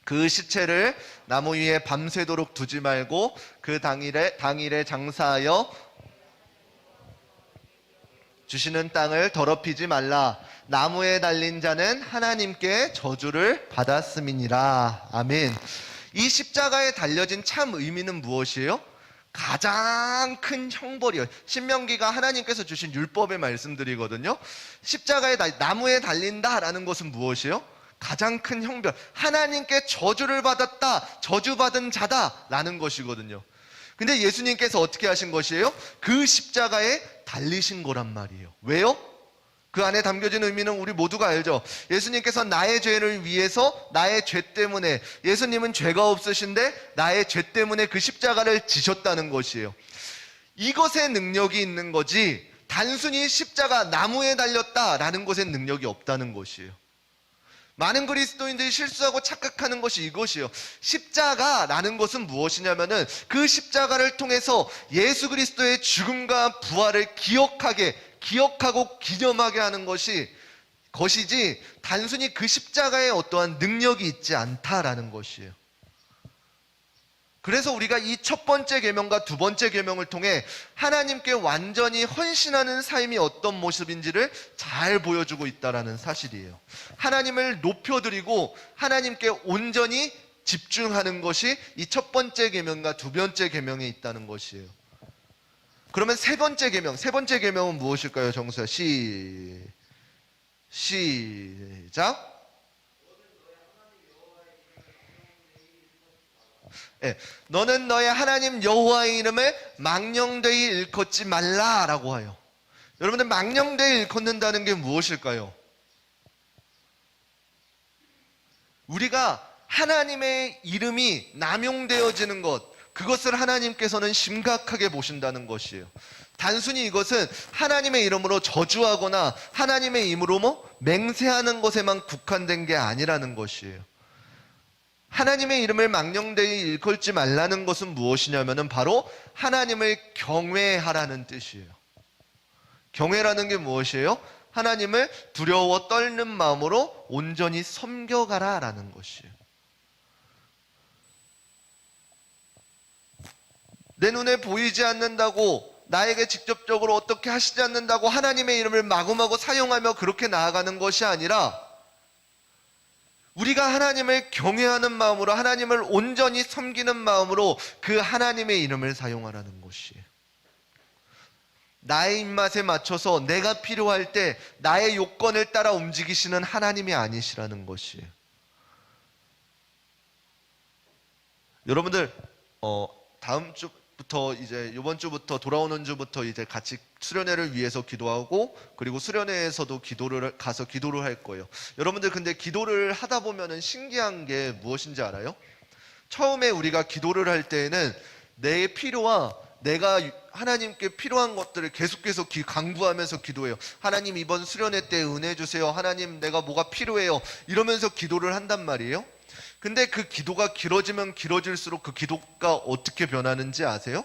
그 시체를 나무 위에 밤새도록 두지 말고 그 당일에 장사하여 주시는 땅을 더럽히지 말라. 나무에 달린 자는 하나님께 저주를 받았음이니라. 아멘. 이 십자가에 달려진 참 의미는 무엇이에요? 가장 큰 형벌이에요. 신명기가 하나님께서 주신 율법의 말씀들이거든요. 십자가에 나무에 달린다라는 것은 무엇이에요? 가장 큰 형벌, 하나님께 저주를 받았다, 저주받은 자다라는 것이거든요. 근데 예수님께서 어떻게 하신 것이에요? 그 십자가에 달리신 거란 말이에요. 왜요? 그 안에 담겨진 의미는 우리 모두가 알죠. 예수님께서 나의 죄를 위해서, 나의 죄 때문에, 예수님은 죄가 없으신데 나의 죄 때문에 그 십자가를 지셨다는 것이에요. 이것에 능력이 있는 거지 단순히 십자가 나무에 달렸다라는 것에 능력이 없다는 것이에요. 많은 그리스도인들이 실수하고 착각하는 것이 이것이에요. 십자가라는 것은 무엇이냐면은 그 십자가를 통해서 예수 그리스도의 죽음과 부활을 기억하고 기념하게 하는 것이지 단순히 그 십자가에 어떠한 능력이 있지 않다라는 것이에요. 그래서 우리가 이 첫 번째 계명과 두 번째 계명을 통해 하나님께 완전히 헌신하는 삶이 어떤 모습인지를 잘 보여주고 있다는 사실이에요. 하나님을 높여드리고 하나님께 온전히 집중하는 것이 이 첫 번째 계명과 두 번째 계명에 있다는 것이에요. 그러면 세 번째 계명은 무엇일까요? 정수야, 시작. 네, 너는 너의 하나님 여호와의 이름을 망령되이 일컫지 말라라고 해요. 여러분들, 망령되이 일컫는다는 게 무엇일까요? 우리가 하나님의 이름이 남용되어지는 것, 그것을 하나님께서는 심각하게 보신다는 것이에요. 단순히 이것은 하나님의 이름으로 저주하거나 하나님의 이름으로 맹세하는 것에만 국한된 게 아니라는 것이에요. 하나님의 이름을 망령되이 일컬지 말라는 것은 무엇이냐면은 바로 하나님을 경외하라는 뜻이에요. 경외라는 게 무엇이에요? 하나님을 두려워 떨는 마음으로 온전히 섬겨가라라는 것이에요. 내 눈에 보이지 않는다고, 나에게 직접적으로 어떻게 하시지 않는다고 하나님의 이름을 마구마구 사용하며 그렇게 나아가는 것이 아니라 우리가 하나님을 경외하는 마음으로, 하나님을 온전히 섬기는 마음으로 그 하나님의 이름을 사용하라는 것이에요. 나의 입맛에 맞춰서 내가 필요할 때 나의 요건을 따라 움직이시는 하나님이 아니시라는 것이에요. 여러분들 다음 주부터, 이제 이번 주부터, 돌아오는 주부터 이제 같이 수련회를 위해서 기도하고, 그리고 수련회에서도 가서 기도를 할 거예요. 여러분들 근데 기도를 하다 보면은 신기한 게 무엇인지 알아요? 처음에 우리가 기도를 할 때에는 내 필요와 내가 하나님께 필요한 것들을 계속해서 강구하면서 기도해요. 하나님 이번 수련회 때 은혜 주세요. 하나님 내가 뭐가 필요해요. 이러면서 기도를 한단 말이에요. 근데 그 기도가 길어지면 길어질수록 그 기도가 어떻게 변하는지 아세요?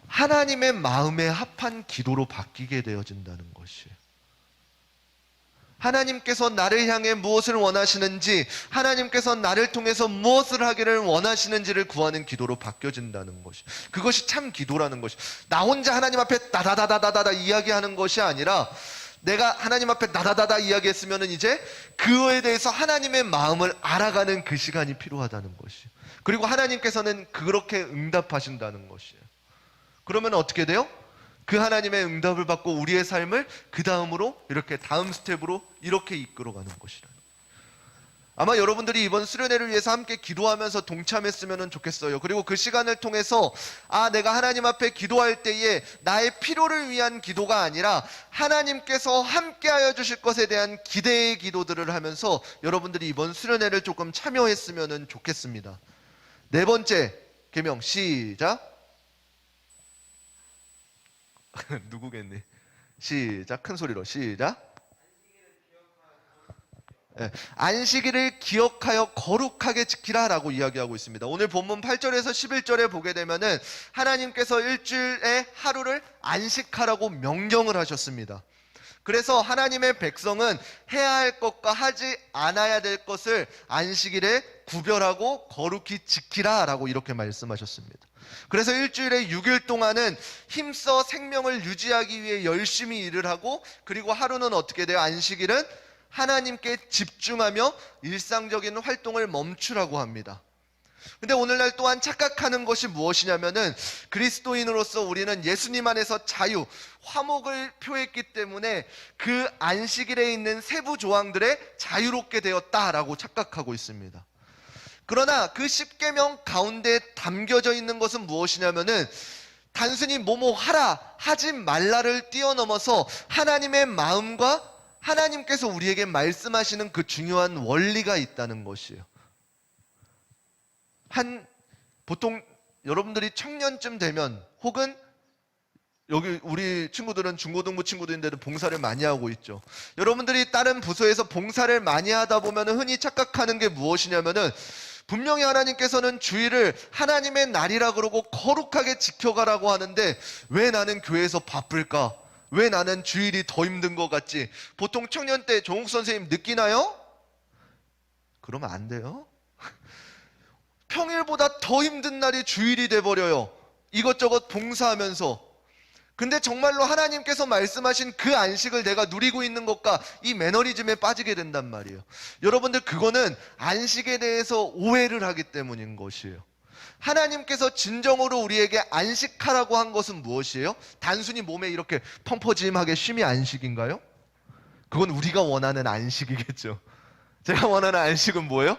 하나님의 마음에 합한 기도로 바뀌게 되어진다는 것이에요. 하나님께서 나를 향해 무엇을 원하시는지, 하나님께서 나를 통해서 무엇을 하기를 원하시는지를 구하는 기도로 바뀌어진다는 것이, 그것이 참 기도라는 것이, 나 혼자 하나님 앞에 다다다다다다 이야기하는 것이 아니라 내가 하나님 앞에 나다다다 이야기했으면 이제 그거에 대해서 하나님의 마음을 알아가는 그 시간이 필요하다는 것이에요. 그리고 하나님께서는 그렇게 응답하신다는 것이에요. 그러면 어떻게 돼요? 그 하나님의 응답을 받고 우리의 삶을 그 다음으로, 이렇게 다음 스텝으로 이렇게 이끌어가는 것이라. 아마 여러분들이 이번 수련회를 위해서 함께 기도하면서 동참했으면 좋겠어요. 그리고 그 시간을 통해서 내가 하나님 앞에 기도할 때에 나의 필요를 위한 기도가 아니라 하나님께서 함께하여 주실 것에 대한 기대의 기도들을 하면서 여러분들이 이번 수련회를 조금 참여했으면 좋겠습니다. 네 번째 계명 시작. 누구겠니? 시작. 큰 소리로 시작. 안식일을 기억하여 거룩하게 지키라 라고 이야기하고 있습니다. 오늘 본문 8절에서 11절에 보게 되면은 하나님께서 일주일에 하루를 안식하라고 명령을 하셨습니다. 그래서 하나님의 백성은 해야 할 것과 하지 않아야 될 것을 안식일에 구별하고 거룩히 지키라 라고 이렇게 말씀하셨습니다. 그래서 일주일에 6일 동안은 힘써 생명을 유지하기 위해 열심히 일을 하고, 그리고 하루는 어떻게 돼요? 안식일은 하나님께 집중하며 일상적인 활동을 멈추라고 합니다. 근데 오늘날 또한 착각하는 것이 무엇이냐면은 그리스도인으로서 우리는 예수님 안에서 자유, 화목을 표했기 때문에 그 안식일에 있는 세부 조항들에 자유롭게 되었다라고 착각하고 있습니다. 그러나 그 십계명 가운데 담겨져 있는 것은 무엇이냐면은 단순히 뭐뭐 하라, 하지 말라를 뛰어넘어서 하나님의 마음과 하나님께서 우리에게 말씀하시는 그 중요한 원리가 있다는 것이에요. 보통 여러분들이 청년쯤 되면, 혹은 여기 우리 친구들은 중고등부 친구들인데도 봉사를 많이 하고 있죠. 여러분들이 다른 부서에서 봉사를 많이 하다 보면 흔히 착각하는 게 무엇이냐면은 분명히 하나님께서는 주일을 하나님의 날이라 그러고 거룩하게 지켜가라고 하는데 왜 나는 교회에서 바쁠까? 왜 나는 주일이 더 힘든 것 같지? 보통 청년 때 종욱 선생님 느끼나요? 그러면 안 돼요. 평일보다 더 힘든 날이 주일이 돼버려요. 이것저것 봉사하면서. 근데 정말로 하나님께서 말씀하신 그 안식을 내가 누리고 있는 것과 이 매너리즘에 빠지게 된단 말이에요. 여러분들, 그거는 안식에 대해서 오해를 하기 때문인 것이에요. 하나님께서 진정으로 우리에게 안식하라고 한 것은 무엇이에요? 단순히 몸에 이렇게 펑퍼짐하게 쉼이 안식인가요? 그건 우리가 원하는 안식이겠죠. 제가 원하는 안식은 뭐예요?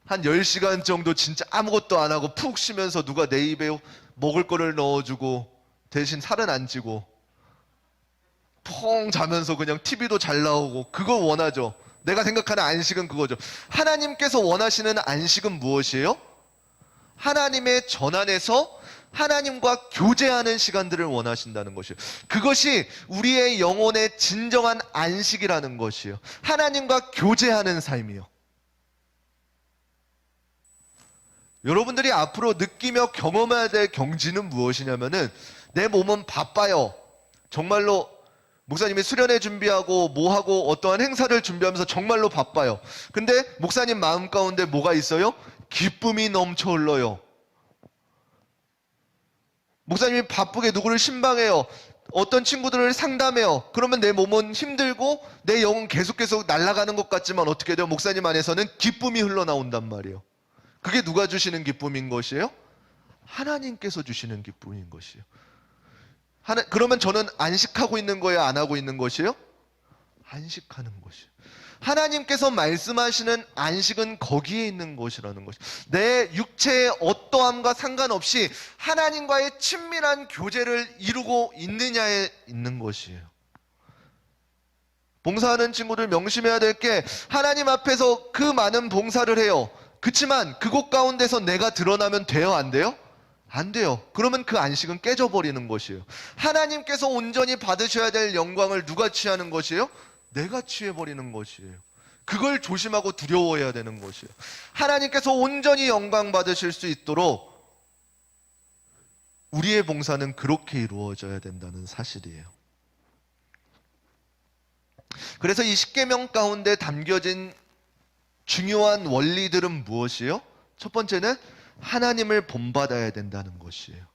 한 10시간 정도 진짜 아무것도 안 하고 푹 쉬면서 누가 내 입에 먹을 거를 넣어주고 대신 살은 안 찌고 펑 자면서 그냥 TV도 잘 나오고, 그거 원하죠. 내가 생각하는 안식은 그거죠. 하나님께서 원하시는 안식은 무엇이에요? 하나님의 전 안에서 하나님과 교제하는 시간들을 원하신다는 것이에요. 그것이 우리의 영혼의 진정한 안식이라는 것이에요. 하나님과 교제하는 삶이요. 여러분들이 앞으로 느끼며 경험해야 될 경지는 무엇이냐면은, 내 몸은 바빠요. 정말로 목사님이 수련회 준비하고 뭐하고 어떠한 행사를 준비하면서 정말로 바빠요. 근데 목사님 마음 가운데 뭐가 있어요? 기쁨이 넘쳐 흘러요. 목사님이 바쁘게 누구를 신방해요. 어떤 친구들을 상담해요. 그러면 내 몸은 힘들고 내 영은 계속 날아가는 것 같지만 어떻게 돼요? 목사님 안에서는 기쁨이 흘러나온단 말이에요. 그게 누가 주시는 기쁨인 것이에요? 하나님께서 주시는 기쁨인 것이에요. 그러면 저는 안식하고 있는 거예요? 안 하고 있는 것이에요? 안식하는 것이에요. 하나님께서 말씀하시는 안식은 거기에 있는 것이라는 것이에요. 내 육체의 어떠함과 상관없이 하나님과의 친밀한 교제를 이루고 있느냐에 있는 것이에요. 봉사하는 친구들 명심해야 될 게, 하나님 앞에서 그 많은 봉사를 해요. 그렇지만 그곳 가운데서 내가 드러나면 돼요? 안 돼요? 안 돼요. 그러면 그 안식은 깨져버리는 것이에요. 하나님께서 온전히 받으셔야 될 영광을 누가 취하는 것이에요? 내가 취해버리는 것이에요. 그걸 조심하고 두려워해야 되는 것이에요. 하나님께서 온전히 영광 받으실 수 있도록 우리의 봉사는 그렇게 이루어져야 된다는 사실이에요. 그래서 이 십계명 가운데 담겨진 중요한 원리들은 무엇이에요? 첫 번째는 하나님을 본받아야 된다는 것이에요.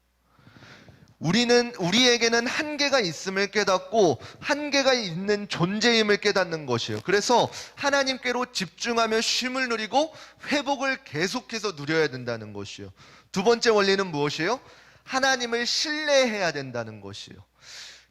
우리에게는 한계가 있음을 깨닫고 한계가 있는 존재임을 깨닫는 것이에요. 그래서 하나님께로 집중하며 쉼을 누리고 회복을 계속해서 누려야 된다는 것이에요. 두 번째 원리는 무엇이에요? 하나님을 신뢰해야 된다는 것이에요.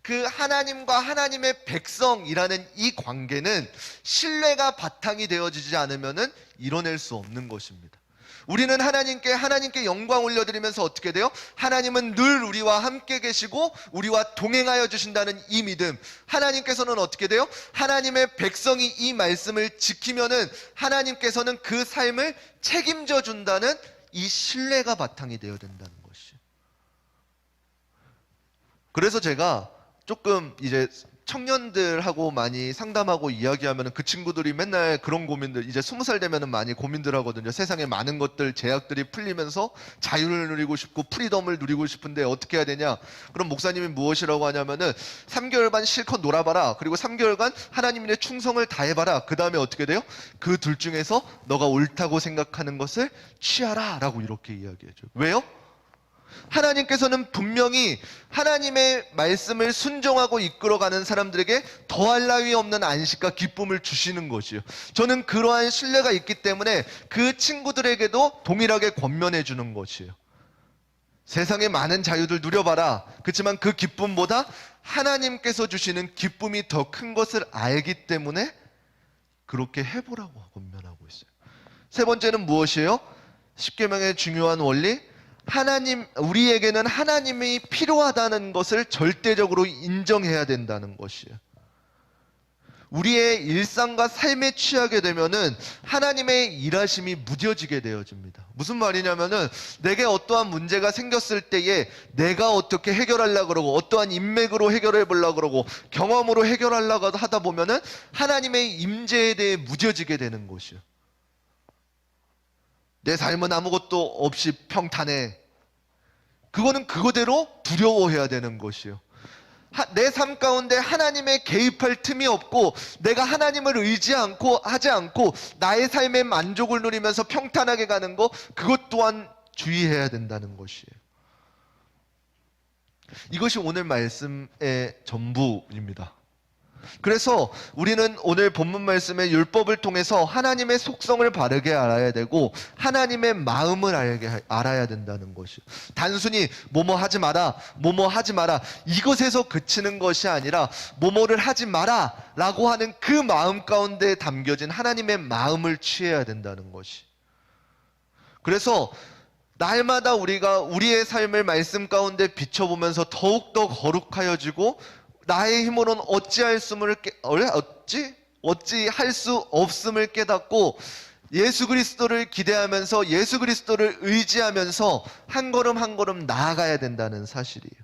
그 하나님과 하나님의 백성이라는 이 관계는 신뢰가 바탕이 되어지지 않으면 이뤄낼 수 없는 것입니다. 우리는 하나님께 영광 올려드리면서 어떻게 돼요? 하나님은 늘 우리와 함께 계시고 우리와 동행하여 주신다는 이 믿음. 하나님께서는 어떻게 돼요? 하나님의 백성이 이 말씀을 지키면은 하나님께서는 그 삶을 책임져 준다는 이 신뢰가 바탕이 되어야 된다는 것이에요. 그래서 제가 조금 이제 청년들하고 많이 상담하고 이야기하면 그 친구들이 맨날 그런 고민들, 이제 20살 되면 많이 고민들 하거든요. 세상에 많은 것들, 제약들이 풀리면서 자유를 누리고 싶고 프리덤을 누리고 싶은데 어떻게 해야 되냐? 그럼 목사님이 무엇이라고 하냐면은 3개월간 실컷 놀아봐라. 그리고 3개월간 하나님의 충성을 다해봐라. 그 다음에 어떻게 돼요? 그 둘 중에서 너가 옳다고 생각하는 것을 취하라 라고 이렇게 이야기해줘요. 왜요? 하나님께서는 분명히 하나님의 말씀을 순종하고 이끌어가는 사람들에게 더할 나위 없는 안식과 기쁨을 주시는 것이에요. 저는 그러한 신뢰가 있기 때문에 그 친구들에게도 동일하게 권면해 주는 것이에요. 세상에 많은 자유들 누려봐라. 그렇지만 그 기쁨보다 하나님께서 주시는 기쁨이 더 큰 것을 알기 때문에 그렇게 해보라고 권면하고 있어요. 세 번째는 무엇이에요? 십계명의 중요한 원리, 우리에게는 하나님이 필요하다는 것을 절대적으로 인정해야 된다는 것이에요. 우리의 일상과 삶에 취하게 되면은 하나님의 일하심이 무뎌지게 되어집니다. 무슨 말이냐면은 내게 어떠한 문제가 생겼을 때에 내가 어떻게 해결하려고 그러고 어떠한 인맥으로 해결해 보려고 그러고 경험으로 해결하려고 하다 보면은 하나님의 임재에 대해 무뎌지게 되는 것이에요. 내 삶은 아무것도 없이 평탄해. 그거는 그거대로 두려워해야 되는 것이에요. 내 삶 가운데 하나님의 개입할 틈이 없고 내가 하나님을 하지 않고 나의 삶의 만족을 누리면서 평탄하게 가는 거, 그것 또한 주의해야 된다는 것이에요. 이것이 오늘 말씀의 전부입니다. 그래서 우리는 오늘 본문 말씀의 율법을 통해서 하나님의 속성을 바르게 알아야 되고 하나님의 마음을 알아야 된다는 것이에요. 단순히 뭐뭐 하지 마라, 뭐뭐 하지 마라 이것에서 그치는 것이 아니라 뭐뭐를 하지 마라 라고 하는 그 마음 가운데 담겨진 하나님의 마음을 취해야 된다는 것이. 그래서 날마다 우리가 우리의 삶을 말씀 가운데 비춰보면서 더욱더 거룩하여지고 나의 힘으로는 어찌할 수 없음을 깨닫고 예수 그리스도를 기대하면서 예수 그리스도를 의지하면서 한 걸음 한 걸음 나아가야 된다는 사실이에요.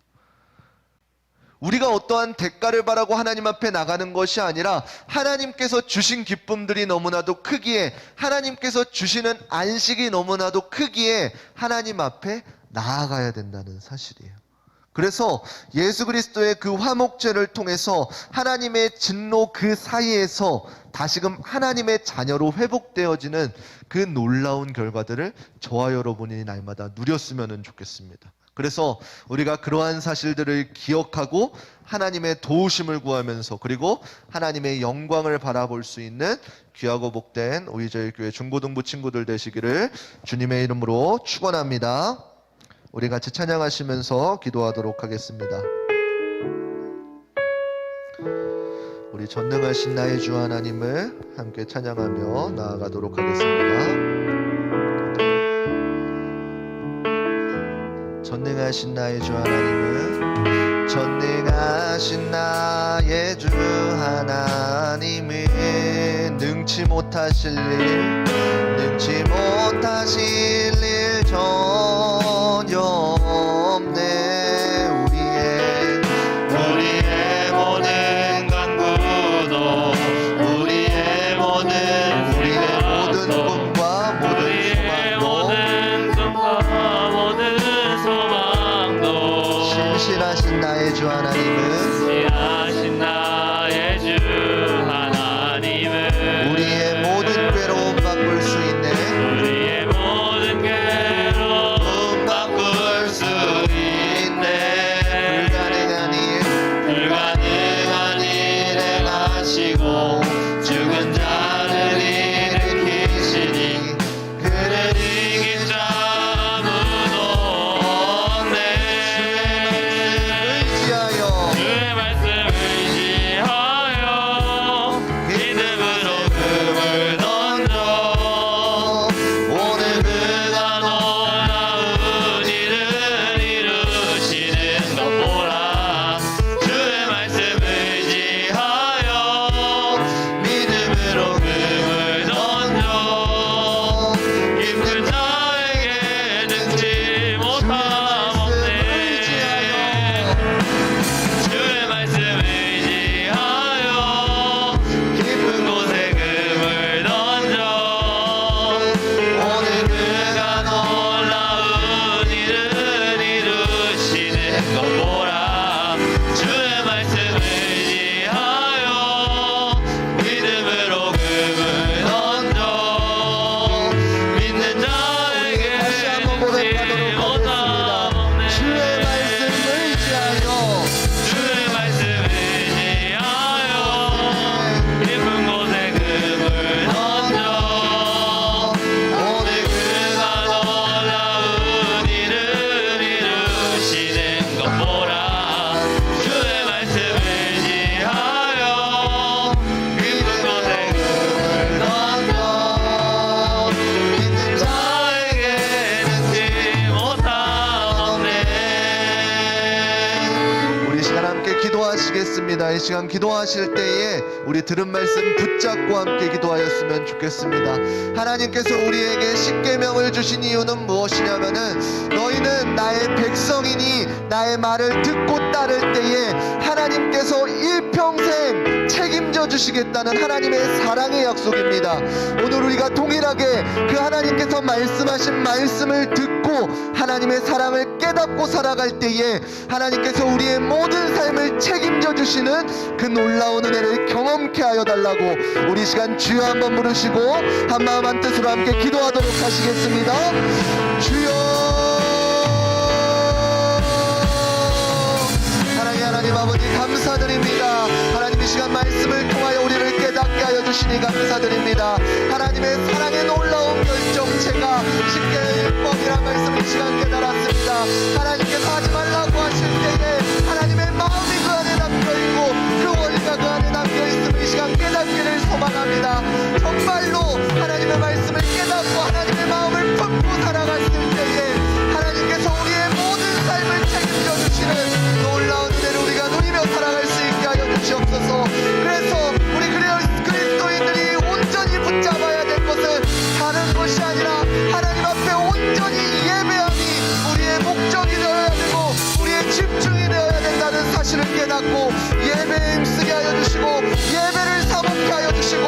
우리가 어떠한 대가를 바라고 하나님 앞에 나가는 것이 아니라 하나님께서 주신 기쁨들이 너무나도 크기에, 하나님께서 주시는 안식이 너무나도 크기에 하나님 앞에 나아가야 된다는 사실이에요. 그래서 예수 그리스도의 그 화목제를 통해서 하나님의 진노 그 사이에서 다시금 하나님의 자녀로 회복되어지는 그 놀라운 결과들을 저와 여러분이 날마다 누렸으면 좋겠습니다. 그래서 우리가 그러한 사실들을 기억하고 하나님의 도우심을 구하면서, 그리고 하나님의 영광을 바라볼 수 있는 귀하고 복된 오이저일교회 중고등부 친구들 되시기를 주님의 이름으로 축원합니다. 우리 같이 찬양하시면서 기도하도록 하겠습니다. 우리 전능하신 나의 주 하나님을 함께 찬양하며 나아가도록 하겠습니다. 전능하신 나의 주 하나님은, 전능하신 나의 주 하나님은 능치 못하실 일, 능치 못하실 일 전혀 없네. 우리의 모든 간구도, 우리의 모든 꿈과 모든 소망도 신실하신 나의 주 하나님은, 신실하신 나의 주 하나님은 우리의 모든 괴로움 바꿀 수 있네. 우리의 모든 괴로움 바꿀 수 있네. 불가능한 일 행하시고 죽은 자를 일으키시니 그를 이긴 자 아무도 없네. 주의 말씀을 의지하여 믿음으로 금을 던져 오늘 그가 놀라운 일을 이루시는 것 보라. 주의 말씀을 의지하여 믿음으로 금을 던져 힘든 자에게 능치 못함 없네. 주의 말씀 의지하여 깊은 곳에 금을 던져 오늘 그가 놀라운 일을 이루시는 것 보라. 주의 말씀 의지하여 믿음으로 금을 던져 믿는 자에게 다시 한번 능치 고백하도록 못함 없네. 주의 말씀 의지하여 주의 말씀 의지하여 깊은 곳에 금을 던져 오늘 그가 놀라운 일을 이루시는 것 보라. 주의 말씀 의지하여 깊은 곳에 금을 던져 믿는 자에게 능치 못함 없네. 우리 시간 함께 기도하시겠습니다. 이 시간 기도하실 때에 우리 들은 말씀 붙잡고 함께 기도하였으면 좋겠습니다. 하나님께서 우리에게 십계명을 주신 이유는 무엇이냐면은, 너희는 나의 백성이니 나의 말을 듣고 따를 때에 하나님께서 일평생 책임져 주시겠다는 하나님의 사랑의 약속입니다. 오늘 우리가 동일하게 그 하나님께서 말씀하신 말씀을 듣고 하나님의 사랑을 깨닫고 살아갈 때에 하나님께서 우리의 모든 삶을 책임져 주시는 그 놀라운 은혜를 경험케 하여 달라고 우리 시간 주여 한번 부르시고 한 마음 한 뜻으로 함께 기도하도록 하시겠습니다. 주여. 사랑의 하나님 아버지 감사드립니다. 하나님 이 시간 말씀을 통하여 우리를 깨닫게 하여 주시니 감사드립니다. 하나님의 사랑의 놀라운 결정체가 십계명이라는 말씀을 이 시간 깨달았습니다. 하나님께서 하지 말라고 하실 때에 하나님의 마음이 그 안에 담겨있고 그 원리가 그 안에 담겨있음을 이 시간 깨닫기를 소망합니다. 정말로 하나님의 말씀을 깨닫고 하나님의 마음을 품고 살아갔을 때에 하나님께서 우리의 모든 삶을 책임져 주시는 놀라운 은혜를 우리가 누리며 살아갈 수 있게 하여 주시옵소서. 그래서 우리 그리스도인들이 온전히 붙잡아야 될 것은 갖고 예배에 힘쓰게 하여 주시고 예배를 사모케 하여 주시고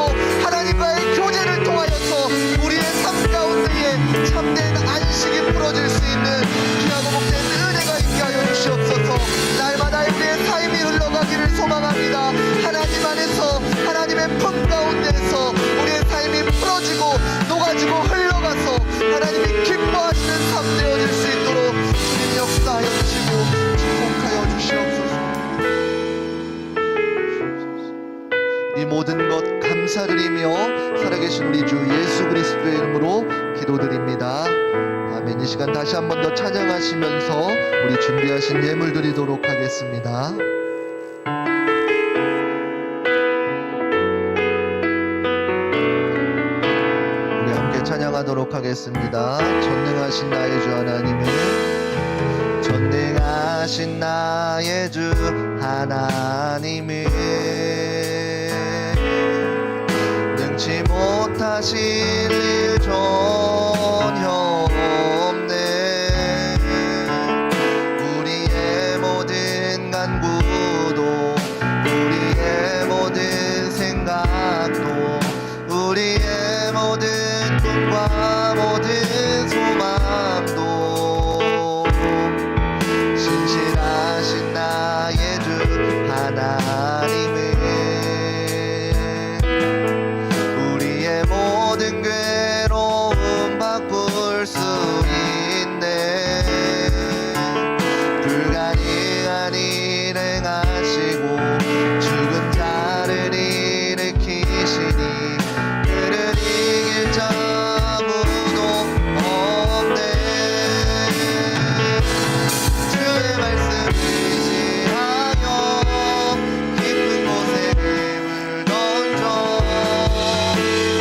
하나님과의 교제를 통하여서 우리의 삶 가운데에 참된 안식이 풀어질 수 있는 귀하고 복된 은혜가 있게 하여 주시옵소서. 날마다 우리의 삶이 흘러가기를 소망합니다. 하나님 안에서 하나님의 품 가운데에서 우리의 삶이 풀어지고 녹아지고 흘러가서 하나님이 기뻐하시는 삶 되어질 수 있도록 주님 역사하여 주시고 축복하여 주시옵소서. 이 모든 것 감사드리며 살아계신 우리 주 예수 그리스도의 이름으로 기도드립니다. 아멘. 이 시간 다시 한 번 더 찬양하시면서 우리 준비하신 예물 드리도록 하겠습니다. 우리 함께 찬양하도록 하겠습니다. 전능하신 나의 주 하나님을, 전능하신 나의 주 하나님을 능치 못하실 일 전혀 없네. 우리의 모든 간구도 우리의 모든 생각도 우리의 모든 꿈과 모든 소망도 신실하신 나의 주 하나님을 우리의 모든 괴로움 바꿀 수 있네. 불가능한 일을 행하시고 죽은 자를 일으키시니 그를 이길 자 아무도 없네. 주의 말씀 의지하여 깊은 곳에 힘을 던져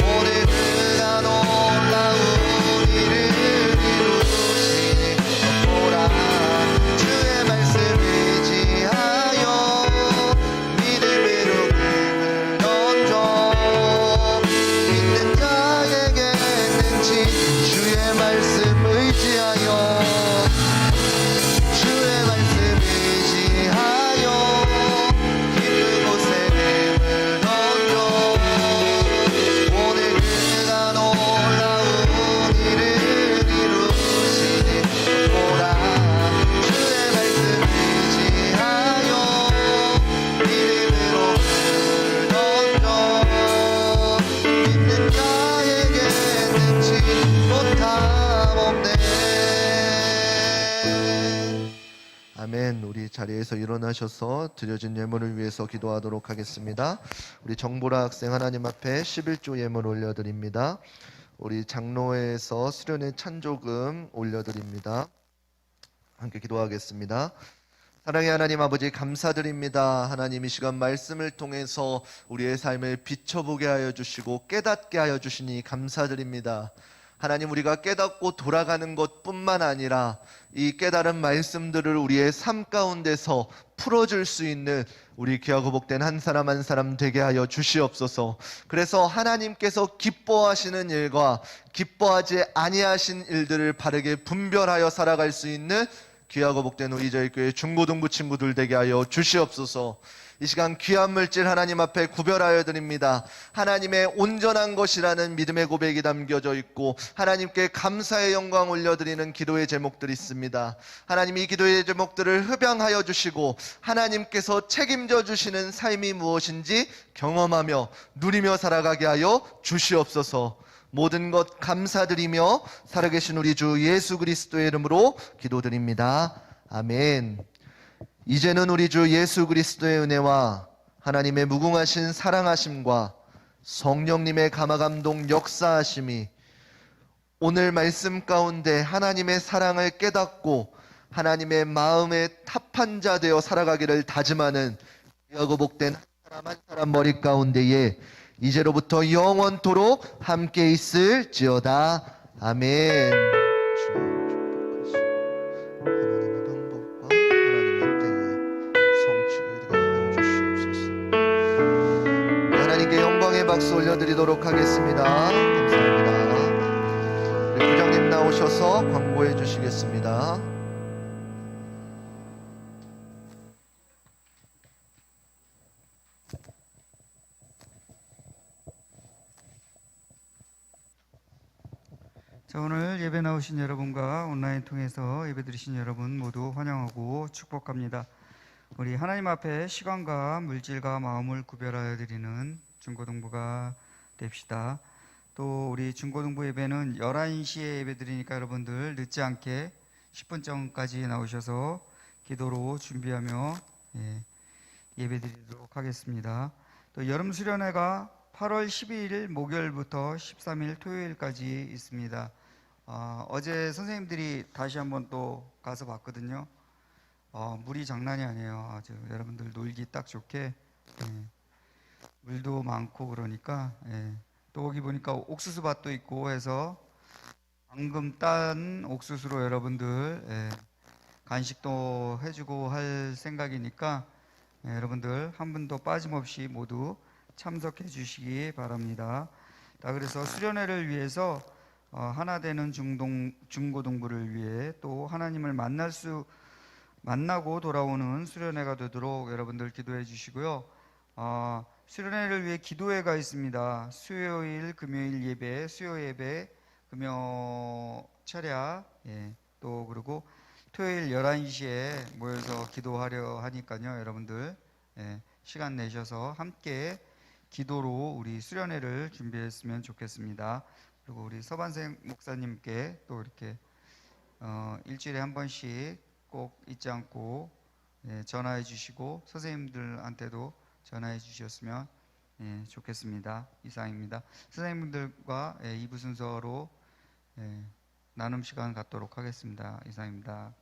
오늘 그가 놀라운 일을 이루시니 보라. 주의 말씀 의지하여 믿음으로 힘을 던져 믿는 자에게 능치. 주의 말씀 의지하여 주의 말씀 의지하여 깊은 곳에 힘을 던져 오늘 그가 놀라운 일을 이루시니 보라. 주의 말씀 의지하여 믿음으로 힘을 던져 믿는 자에게 능치 못함 없네. 아멘. 우리 자리에서 일어나셔서 드려진 예물을 위해서 기도하도록 하겠습니다. 우리 정보라 학생 하나님 앞에 11조 예물 올려드립니다. 우리 장로회에서 수련회 찬조금 올려드립니다. 함께 기도하겠습니다. 사랑의 하나님 아버지, 감사드립니다. 하나님, 이 시간 말씀을 통해서 우리의 삶을 비춰보게 하여 주시고 깨닫게 하여 주시니 감사드립니다. 하나님, 우리가 깨닫고 돌아가는 것뿐만 아니라 이 깨달은 말씀들을 우리의 삶 가운데서 풀어줄 수 있는 우리 귀하고 복된 한 사람 한 사람 되게 하여 주시옵소서. 그래서 하나님께서 기뻐하시는 일과 기뻐하지 아니하신 일들을 바르게 분별하여 살아갈 수 있는 귀하고 복된 우리 저희 교회 중고등부 친구들 되게 하여 주시옵소서. 이 시간 귀한 물질 하나님 앞에 구별하여 드립니다. 하나님의 온전한 것이라는 믿음의 고백이 담겨져 있고 하나님께 감사의 영광 올려드리는 기도의 제목들이 있습니다. 하나님, 이 기도의 제목들을 흡양하여 주시고 하나님께서 책임져 주시는 삶이 무엇인지 경험하며 누리며 살아가게 하여 주시옵소서. 모든 것 감사드리며 살아계신 우리 주 예수 그리스도의 이름으로 기도드립니다. 아멘. 이제는 우리 주 예수 그리스도의 은혜와 하나님의 무궁하신 사랑하심과 성령님의 감화감동 역사하심이 오늘 말씀 가운데 하나님의 사랑을 깨닫고 하나님의 마음에 탑한 자 되어 살아가기를 다짐하는 귀하고 복된 한 사람 한 사람 머리 가운데에 이제로부터 영원토록 함께 있을지어다. 아멘. 하나님의 방법과 하나님의 때에 성취되게 하여 주시옵소서. 하나님께 영광의 박수 올려드리도록 하겠습니다. 감사합니다. 우리 부장님 나오셔서 광고해 주시겠습니다. 자, 오늘 예배 나오신 여러분과 온라인 통해서 예배 드리신 여러분 모두 환영하고 축복합니다. 우리 하나님 앞에 시간과 물질과 마음을 구별하여 드리는 중고등부가 됩시다. 또 우리 중고등부 예배는 11시에 예배 드리니까 여러분들 늦지 않게 10분 전까지 나오셔서 기도로 준비하며 예배 드리도록 하겠습니다. 또 여름 수련회가 8월 12일 목요일부터 13일 토요일까지 있습니다. 어제 선생님들이 다시 한번 또 가서 봤거든요. 물이 장난이 아니에요. 아주 여러분들 놀기 딱 좋게 물도 많고 그러니까 또 거기 보니까 옥수수밭도 있고 해서 방금 딴 옥수수로 여러분들 간식도 해주고 할 생각이니까 여러분들 한 분도 빠짐없이 모두 참석해 주시기 바랍니다. 자, 그래서 수련회를 위해서 하나 되는 중고등부를 위해 또 하나님을 만나고 돌아오는 수련회가 되도록 여러분들 기도해 주시고요. 수련회를 위해 기도회가 있습니다. 수요일, 금요일 예배, 수요 예배, 금요 철야, 또 그리고 토요일 11시에 모여서 기도하려 하니까요. 여러분들 시간 내셔서 함께 기도로 우리 수련회를 준비했으면 좋겠습니다. 그리고 우리 서반생 목사님께 또 이렇게 일주일에 한 번씩 꼭 잊지 않고 전화해 주시고 선생님들한테도 전화해 주셨으면 좋겠습니다. 이상입니다. 선생님들과 2부 순서로 나눔 시간 갖도록 하겠습니다. 이상입니다.